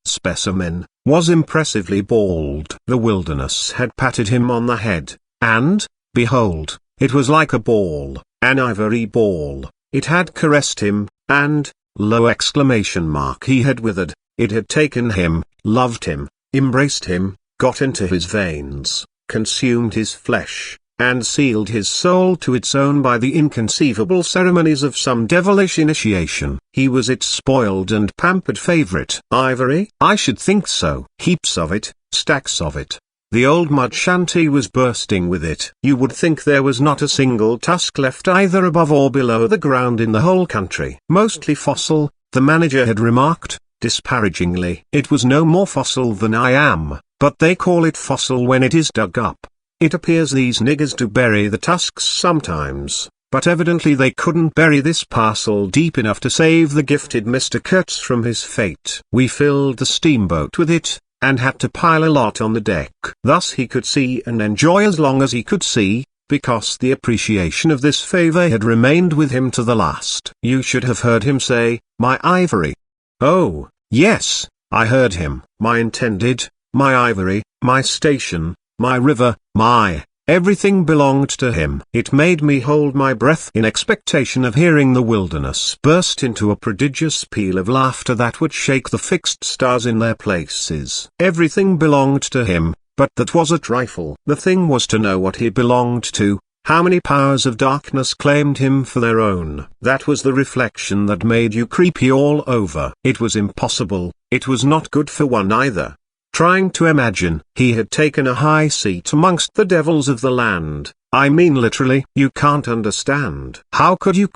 specimen, was impressively bald. The wilderness had patted him on the head, and, behold, it was like a ball, an ivory ball. It had caressed him, and, he had withered, it had taken him, loved him, embraced him, got into his veins, consumed his flesh, and sealed his soul to its own by the inconceivable ceremonies of some devilish initiation. He was its spoiled and pampered favorite. Ivory? I should think so. Heaps of it, stacks of it. The old mud shanty was bursting with it. You would think there was not a single tusk left either above or below the ground in the whole country. Mostly fossil, the manager had remarked, disparagingly. It was no more fossil than I am, but they call it fossil when it is dug up. It appears these niggers do bury the tusks sometimes, but evidently they couldn't bury this parcel deep enough to save the gifted Mr. Kurtz from his fate. We filled the steamboat with it, and had to pile a lot on the deck. Thus he could see and enjoy as long as he could see, because the appreciation of this favor had remained with him to the last. You should have heard him say, my ivory. Oh, yes, I heard him. My intended, my ivory, my station, my river, my everything belonged to him. It made me hold my breath in expectation of hearing the wilderness burst into a prodigious peal of laughter that would shake the fixed stars in their places. Everything belonged to him, but that was a trifle. The thing was to know what he belonged to, how many powers of darkness claimed him for their own. That was the reflection that made you creepy all over. It was impossible, it was not good for one either. trying to imagine. He had taken a high seat amongst the devils of the land. I mean literally. You can't understand. How could you ?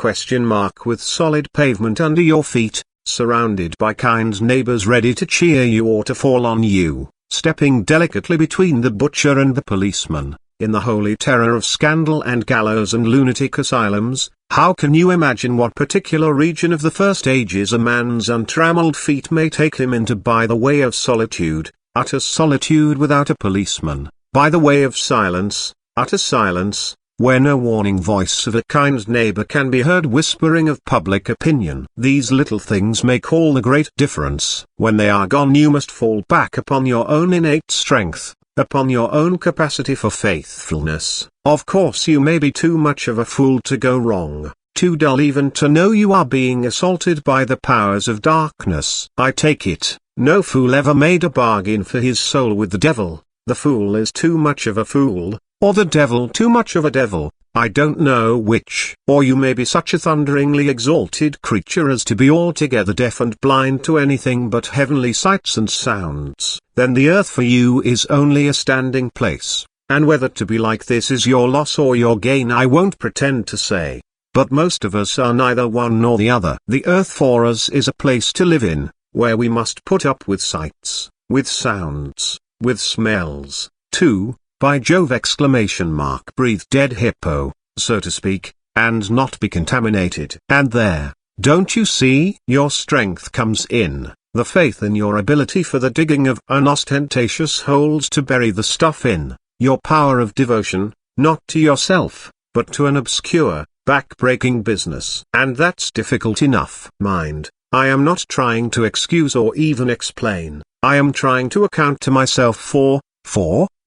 With solid pavement under your feet, surrounded by kind neighbors ready to cheer you or to fall on you, stepping delicately between the butcher and the policeman, in the holy terror of scandal and gallows and lunatic asylums. How can you imagine what particular region of the first ages a man's untrammeled feet may take him into by the way of solitude, utter solitude without a policeman, by the way of silence, utter silence, where no warning voice of a kind neighbor can be heard whispering of public opinion? These little things make all the great difference. When they are gone you must fall back upon your own innate strength, upon your own capacity for faithfulness. Of course you may be too much of a fool to go wrong, too dull even to know you are being assaulted by the powers of darkness. I take it, no fool ever made a bargain for his soul with the devil. The fool is too much of a fool, or the devil too much of a devil, I don't know which. Or you may be such a thunderingly exalted creature as to be altogether deaf and blind to anything but heavenly sights and sounds. Then the earth for you is only a standing place, and whether to be like this is your loss or your gain I won't pretend to say. But most of us are neither one nor the other. The earth for us is a place to live in, where we must put up with sights, with sounds, with smells, too. By Jove! Breathe dead hippo, so to speak, and not be contaminated. And there, don't you see? Your strength comes in, the faith in your ability for the digging of unostentatious holes to bury the stuff in, your power of devotion, not to yourself, but to an obscure, back-breaking business. And that's difficult enough. Mind, I am not trying to excuse or even explain, I am trying to account to myself for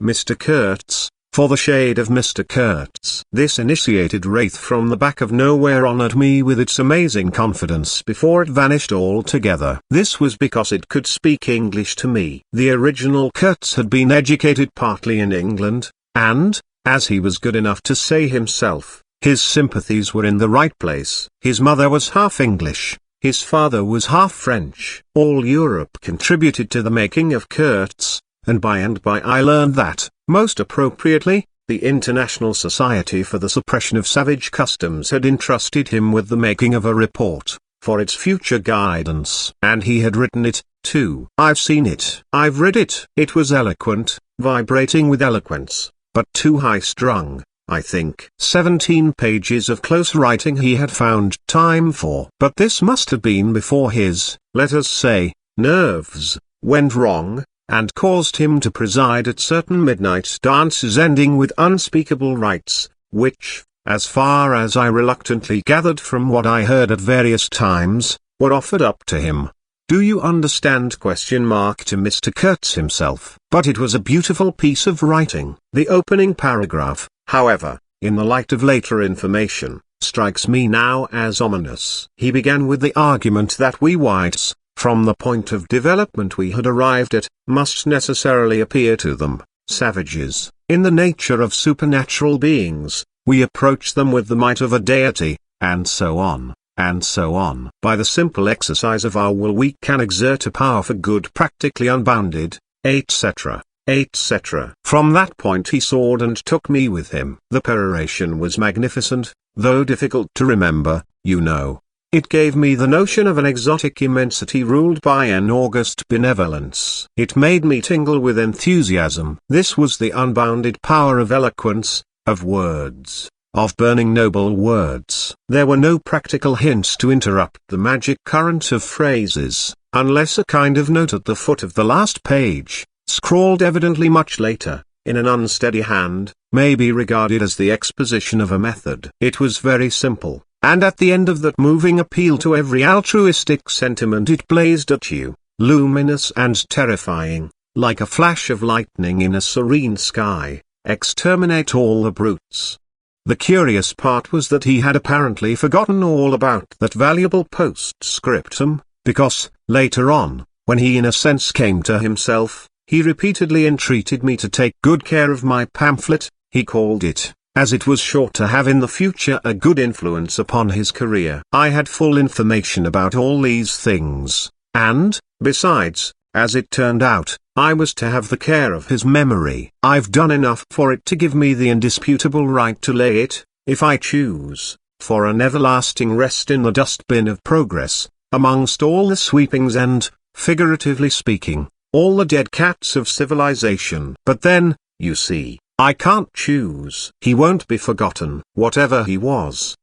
Mr. Kurtz, for the shade of Mr. Kurtz. This initiated wraith from the back of nowhere honored me with its amazing confidence before it vanished altogether. This was because it could speak English to me. The original Kurtz had been educated partly in England, and, as he was good enough to say himself, his sympathies were in the right place. His mother was half English, his father was half French. All Europe contributed to the making of Kurtz. And by I learned that, most appropriately, the International Society for the Suppression of Savage Customs had entrusted him with the making of a report, for its future guidance. And he had written it, too. I've seen it. I've read it. It was eloquent, vibrating with eloquence, but too high-strung, I think. 17 pages of close writing he had found time for. But this must have been before his, let us say, nerves went wrong, and caused him to preside at certain midnight dances ending with unspeakable rites, which, as far as I reluctantly gathered from what I heard at various times, were offered up to him. Do you understand? To Mr. Kurtz himself. But it was a beautiful piece of writing. The opening paragraph, however, in the light of later information, strikes me now as ominous. He began with the argument that we whites, from the point of development we had arrived at, must necessarily appear to them, savages. In the nature of supernatural beings, we approach them with the might of a deity, and so on, and so on. By the simple exercise of our will we can exert a power for good practically unbounded, etc., etc. From that point he soared and took me with him. The peroration was magnificent, though difficult to remember, you know. It gave me the notion of an exotic immensity ruled by an august benevolence. It made me tingle with enthusiasm. This was the unbounded power of eloquence, of words, of burning noble words. There were no practical hints to interrupt the magic current of phrases, unless a kind of note at the foot of the last page, scrawled evidently much later, in an unsteady hand, may be regarded as the exposition of a method. It was very simple. And at the end of that moving appeal to every altruistic sentiment it blazed at you, luminous and terrifying, like a flash of lightning in a serene sky, exterminate all the brutes. The curious part was that he had apparently forgotten all about that valuable postscriptum, because, later on, when he in a sense came to himself, he repeatedly entreated me to take good care of my pamphlet, he called it, as it was sure to have in the future a good influence upon his career. I had full information about all these things, and, besides, as it turned out, I was to have the care of his memory. I've done enough for it to give me the indisputable right to lay it, if I choose, for an everlasting rest in the dustbin of progress, amongst all the sweepings and, figuratively speaking, all the dead cats of civilization. But then, you see, I can't choose. He won't be forgotten. Whatever he was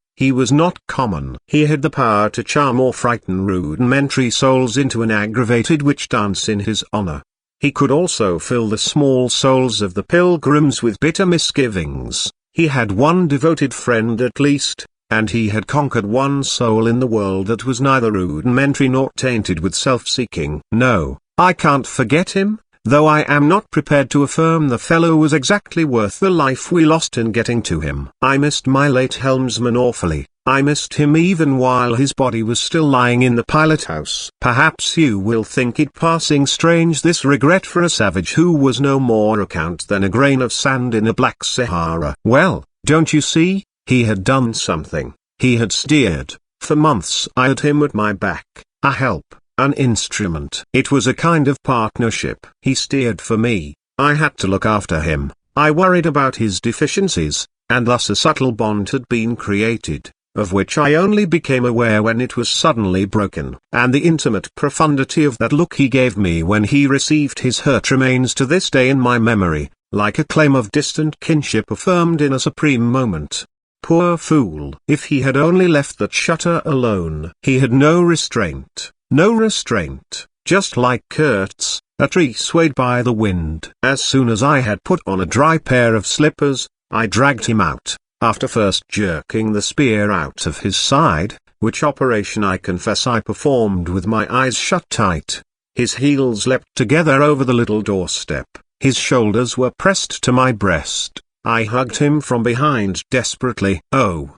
not common. He had the power to charm or frighten rudimentary souls into an aggravated witch dance in his honor. He could also fill the small souls of the pilgrims with bitter misgivings. He had one devoted friend at least, and he had conquered one soul in the world that was neither rudimentary nor tainted with self-seeking. No, I can't forget him, though I am not prepared to affirm the fellow was exactly worth the life we lost in getting to him. I missed my late helmsman awfully. I missed him even while his body was still lying in the pilot house. Perhaps you will think it passing strange, this regret for a savage who was no more account than a grain of sand in a black Sahara. Well, don't you see, he had done something. He had steered. For months I had him at my back, a help, an instrument. It was a kind of partnership. He steered for me. I had to look after him. I worried about his deficiencies, and thus a subtle bond had been created, of which I only became aware when it was suddenly broken. And the intimate profundity of that look he gave me when he received his hurt remains to this day in my memory, like a claim of distant kinship affirmed in a supreme moment. Poor fool! If he had only left that shutter alone. He had no restraint, just like Kurtz, a tree swayed by the wind. As soon as I had put on a dry pair of slippers, I dragged him out, after first jerking the spear out of his side, which operation I confess I performed with my eyes shut tight. His heels leapt together over the little doorstep, his shoulders were pressed to my breast. I hugged him from behind desperately. Oh!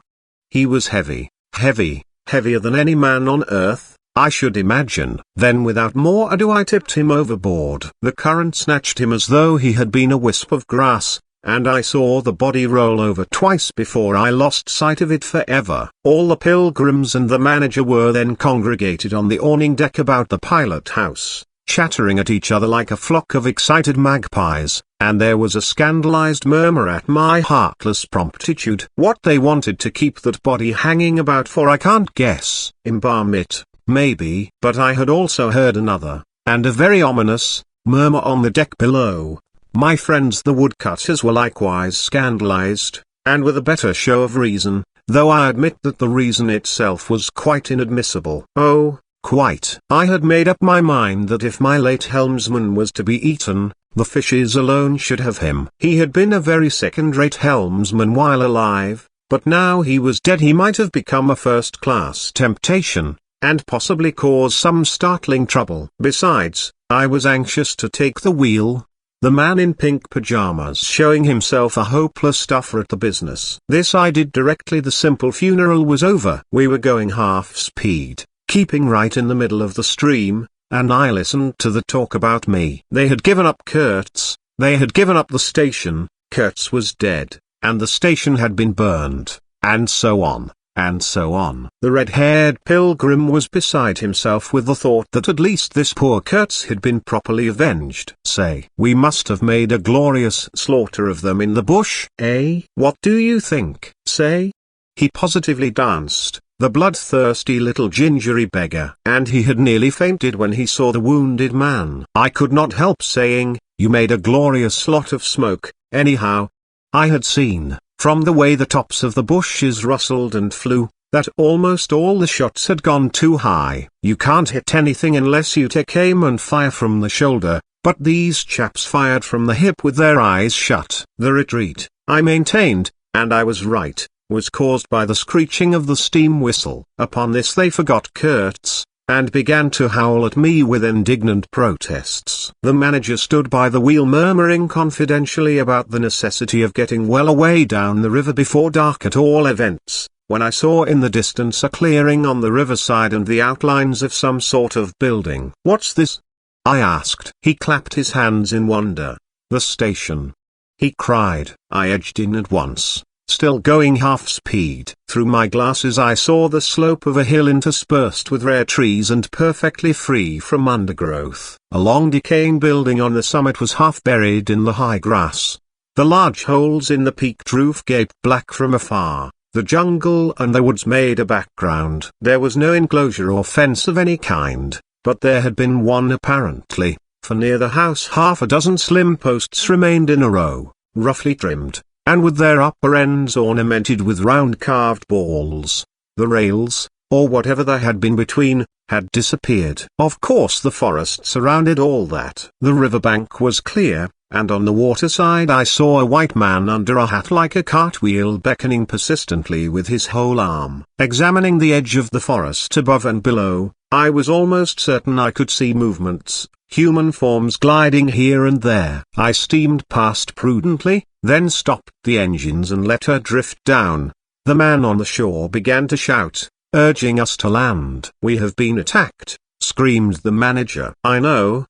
He was heavy, heavier than any man on earth, I should imagine. Then without more ado I tipped him overboard. The current snatched him as though he had been a wisp of grass, and I saw the body roll over twice before I lost sight of it forever. All the pilgrims and the manager were then congregated on the awning deck about the pilot house, chattering at each other like a flock of excited magpies, and there was a scandalized murmur at my heartless promptitude. What they wanted to keep that body hanging about for I can't guess. Embalm it, maybe. But I had also heard another, and a very ominous, murmur on the deck below. My friends the woodcutters were likewise scandalized, and with a better show of reason, though I admit that the reason itself was quite inadmissible. Oh, quite. I had made up my mind that if my late helmsman was to be eaten, the fishes alone should have him. He had been a very second-rate helmsman while alive, but now he was dead he might have become a first-class temptation, and possibly cause some startling trouble. Besides, I was anxious to take the wheel, the man in pink pajamas showing himself a hopeless duffer at the business. This I did directly the simple funeral was over. We were going half-speed, keeping right in the middle of the stream, and I listened to the talk about me. They had given up Kurtz, they had given up the station, Kurtz was dead, and the station had been burned, and so on, and so on. The red-haired pilgrim was beside himself with the thought that at least this poor Kurtz had been properly avenged. Say, we must have made a glorious slaughter of them in the bush, eh? What do you think? Say? He positively danced, the bloodthirsty little gingery beggar. And he had nearly fainted when he saw the wounded man. I could not help saying, you made a glorious lot of smoke, anyhow. I had seen, from the way the tops of the bushes rustled and flew, that almost all the shots had gone too high. You can't hit anything unless you take aim and fire from the shoulder, but these chaps fired from the hip with their eyes shut. The retreat, I maintained, and I was right, was caused by the screeching of the steam whistle. Upon this they forgot Kurtz, and began to howl at me with indignant protests. The manager stood by the wheel murmuring confidentially about the necessity of getting well away down the river before dark at all events, when I saw in the distance a clearing on the riverside and the outlines of some sort of building. What's this? I asked. He clapped his hands in wonder. The station, he cried. I edged in at once. still going half speed. Through my glasses I saw the slope of a hill interspersed with rare trees and perfectly free from undergrowth. A long decaying building on the summit was half buried in the high grass. The large holes in the peaked roof gaped black from afar. The jungle and the woods made a background. There was no enclosure or fence of any kind, but there had been one apparently, for near the house half a dozen slim posts remained in a row, roughly trimmed, and with their upper ends ornamented with round carved balls. The rails, or whatever there had been between, had disappeared. Of course the forest surrounded all that. The riverbank was clear, and on the waterside I saw a white man under a hat like a cartwheel beckoning persistently with his whole arm. Examining the edge of the forest above and below, I was almost certain I could see movements, human forms gliding here and there. I steamed past prudently, then stopped the engines and let her drift down. The man on the shore began to shout, urging us to land. "We have been attacked," screamed the manager. I know,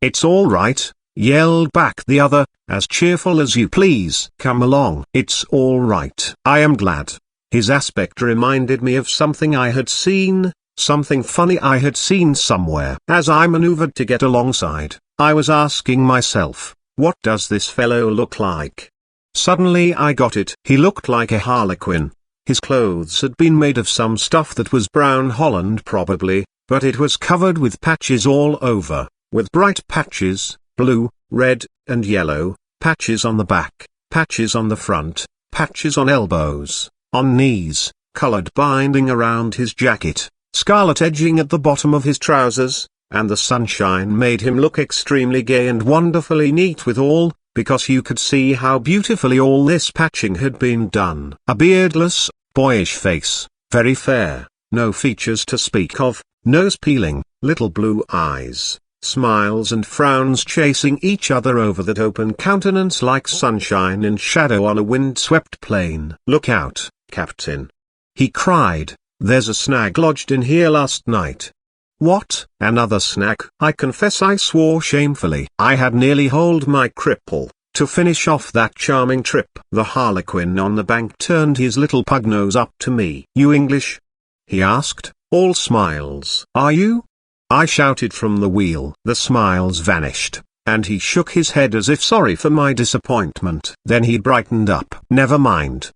it's all right," yelled back the other, as cheerful as you please. "Come along. It's all right. I am glad." His aspect reminded me of something I had seen, something funny I had seen somewhere. As I maneuvered to get alongside, I was asking myself, what does this fellow look like? Suddenly I got it. He looked like a harlequin. His clothes had been made of some stuff that was brown holland probably, but it was covered with patches all over, with bright patches, blue, red, and yellow, patches on the back, patches on the front, patches on elbows, on knees, colored binding around his jacket, scarlet edging at the bottom of his trousers, and the sunshine made him look extremely gay and wonderfully neat withal, because you could see how beautifully all this patching had been done. A beardless, boyish face, very fair, no features to speak of, nose peeling, little blue eyes, smiles and frowns chasing each other over that open countenance like sunshine and shadow on a wind-swept plain. "Look out, Captain!" he cried, "there's a snag lodged in here last night." "What? Another snag?" I confess I swore shamefully. I had nearly holed my cripple, to finish off that charming trip. The harlequin on the bank turned his little pug nose up to me. "You English?" he asked, all smiles. "Are you?" I shouted from the wheel. The smiles vanished, and he shook his head as if sorry for my disappointment. Then he brightened up. "Never mind,"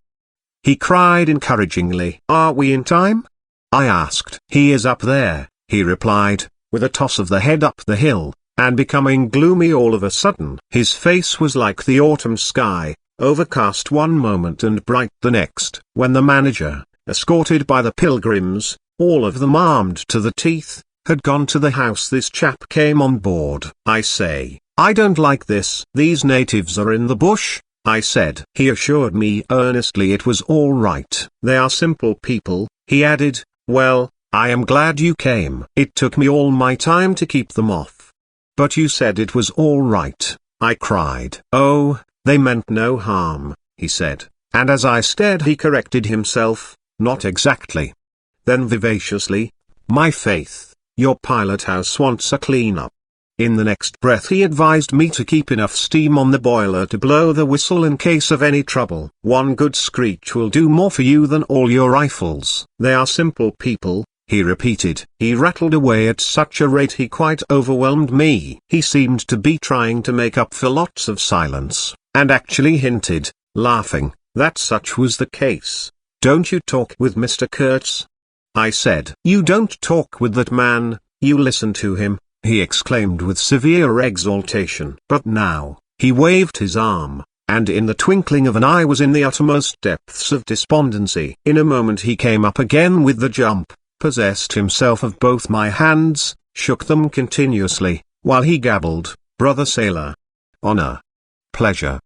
he cried encouragingly. "Are we in time?" I asked. "He is up there," he replied, with a toss of the head up the hill, and becoming gloomy all of a sudden. His face was like the autumn sky, overcast one moment and bright the next. When the manager, escorted by the pilgrims, all of them armed to the teeth, had gone to the house, this chap came on board. "I say, I don't like this. These natives are in the bush," I said. He assured me earnestly it was all right. "They are simple people," he added. "Well, I am glad you came. It took me all my time to keep them off." "But you said it was all right," I cried. "Oh, they meant no harm," he said, and as I stared he corrected himself, "Not exactly." Then vivaciously, "My faith, your pilot house wants a clean-up." In the next breath he advised me to keep enough steam on the boiler to blow the whistle in case of any trouble. "One good screech will do more for you than all your rifles." "They are simple people," he repeated. He rattled away at such a rate he quite overwhelmed me. He seemed to be trying to make up for lots of silence, and actually hinted, laughing, that such was the case. "Don't you talk with Mr. Kurtz?" I said. "You don't talk with that man, you listen to him," he exclaimed with severe exaltation. But now, he waved his arm, and in the twinkling of an eye was in the uttermost depths of despondency. In a moment he came up again with the jump, possessed himself of both my hands, shook them continuously, while he gabbled, "Brother sailor. Honor. Pleasure.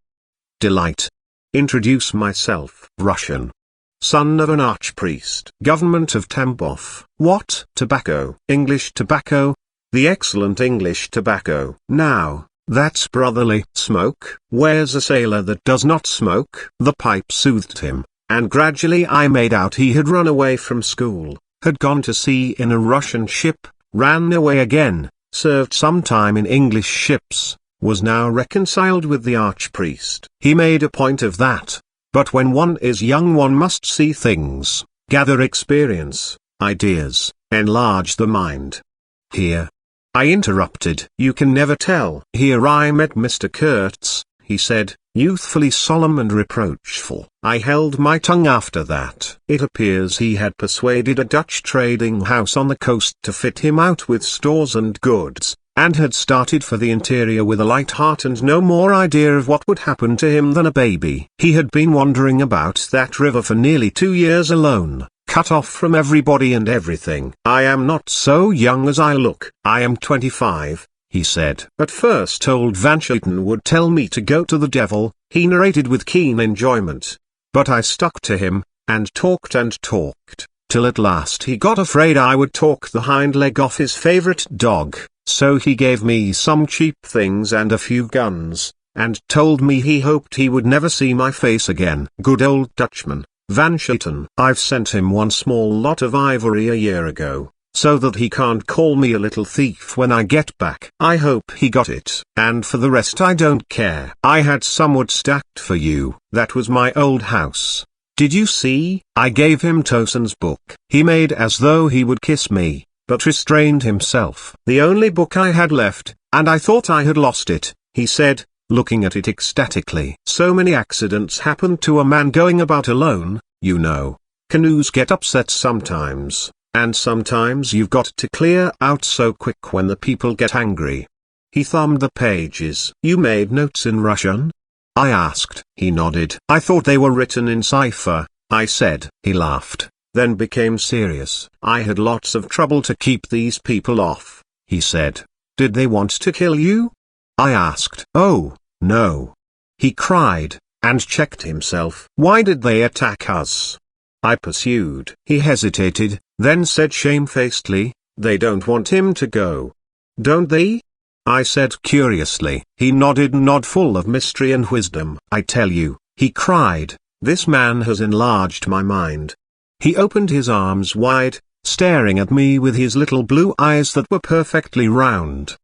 Delight. Introduce myself. Russian. Son of an archpriest. Government of Tambov. What? Tobacco. English tobacco. The excellent English tobacco. Now, that's brotherly. Smoke. Where's a sailor that does not smoke?" The pipe soothed him, and gradually I made out he had run away from school, had gone to sea in a Russian ship, ran away again, served some time in English ships, was now reconciled with the archpriest. He made a point of that, But when one is young one must see things, gather experience, ideas, enlarge the mind. Here. I interrupted. You can never tell. Here I met Mr. Kurtz, he said, youthfully solemn and reproachful. I held my tongue after that. It appears he had persuaded a Dutch trading house on the coast to fit him out with stores and goods, and had started for the interior with a light heart and no more idea of what would happen to him than a baby. He had been wandering about that river for nearly 2 years alone, cut off from everybody and everything. I am not so young as I look. I am 25, he said. At first old Van Schuyten would tell me to go to the devil, he narrated with keen enjoyment. But I stuck to him, and talked, till at last he got afraid I would talk the hind leg off his favorite dog, so he gave me some cheap things and a few guns, and told me he hoped he would never see my face again. Good old Dutchman, Van Schuyten. I've sent him one small lot of ivory a year ago, so that he can't call me a little thief when I get back. I hope he got it. And for the rest I don't care. I had some wood stacked for you. That was my old house. Did you see? I gave him Towson's book. He made as though he would kiss me, but restrained himself. The only book I had left, and I thought I had lost it, he said, looking at it ecstatically. So many accidents happen to a man going about alone, you know. Canoes get upset sometimes, and sometimes you've got to clear out so quick when the people get angry. He thumbed the pages. You made notes in Russian? I asked. He nodded. I thought they were written in cipher, I said. He laughed, then became serious. I had lots of trouble to keep these people off, he said. Did they want to kill you? I asked. Oh, no. He cried, and checked himself. Why did they attack us? I pursued. He hesitated, then said shamefacedly, they don't want him to go. Don't they? I said curiously. He nodded, nod full of mystery and wisdom. I tell you, he cried, this man has enlarged my mind. He opened his arms wide, staring at me with his little blue eyes that were perfectly round.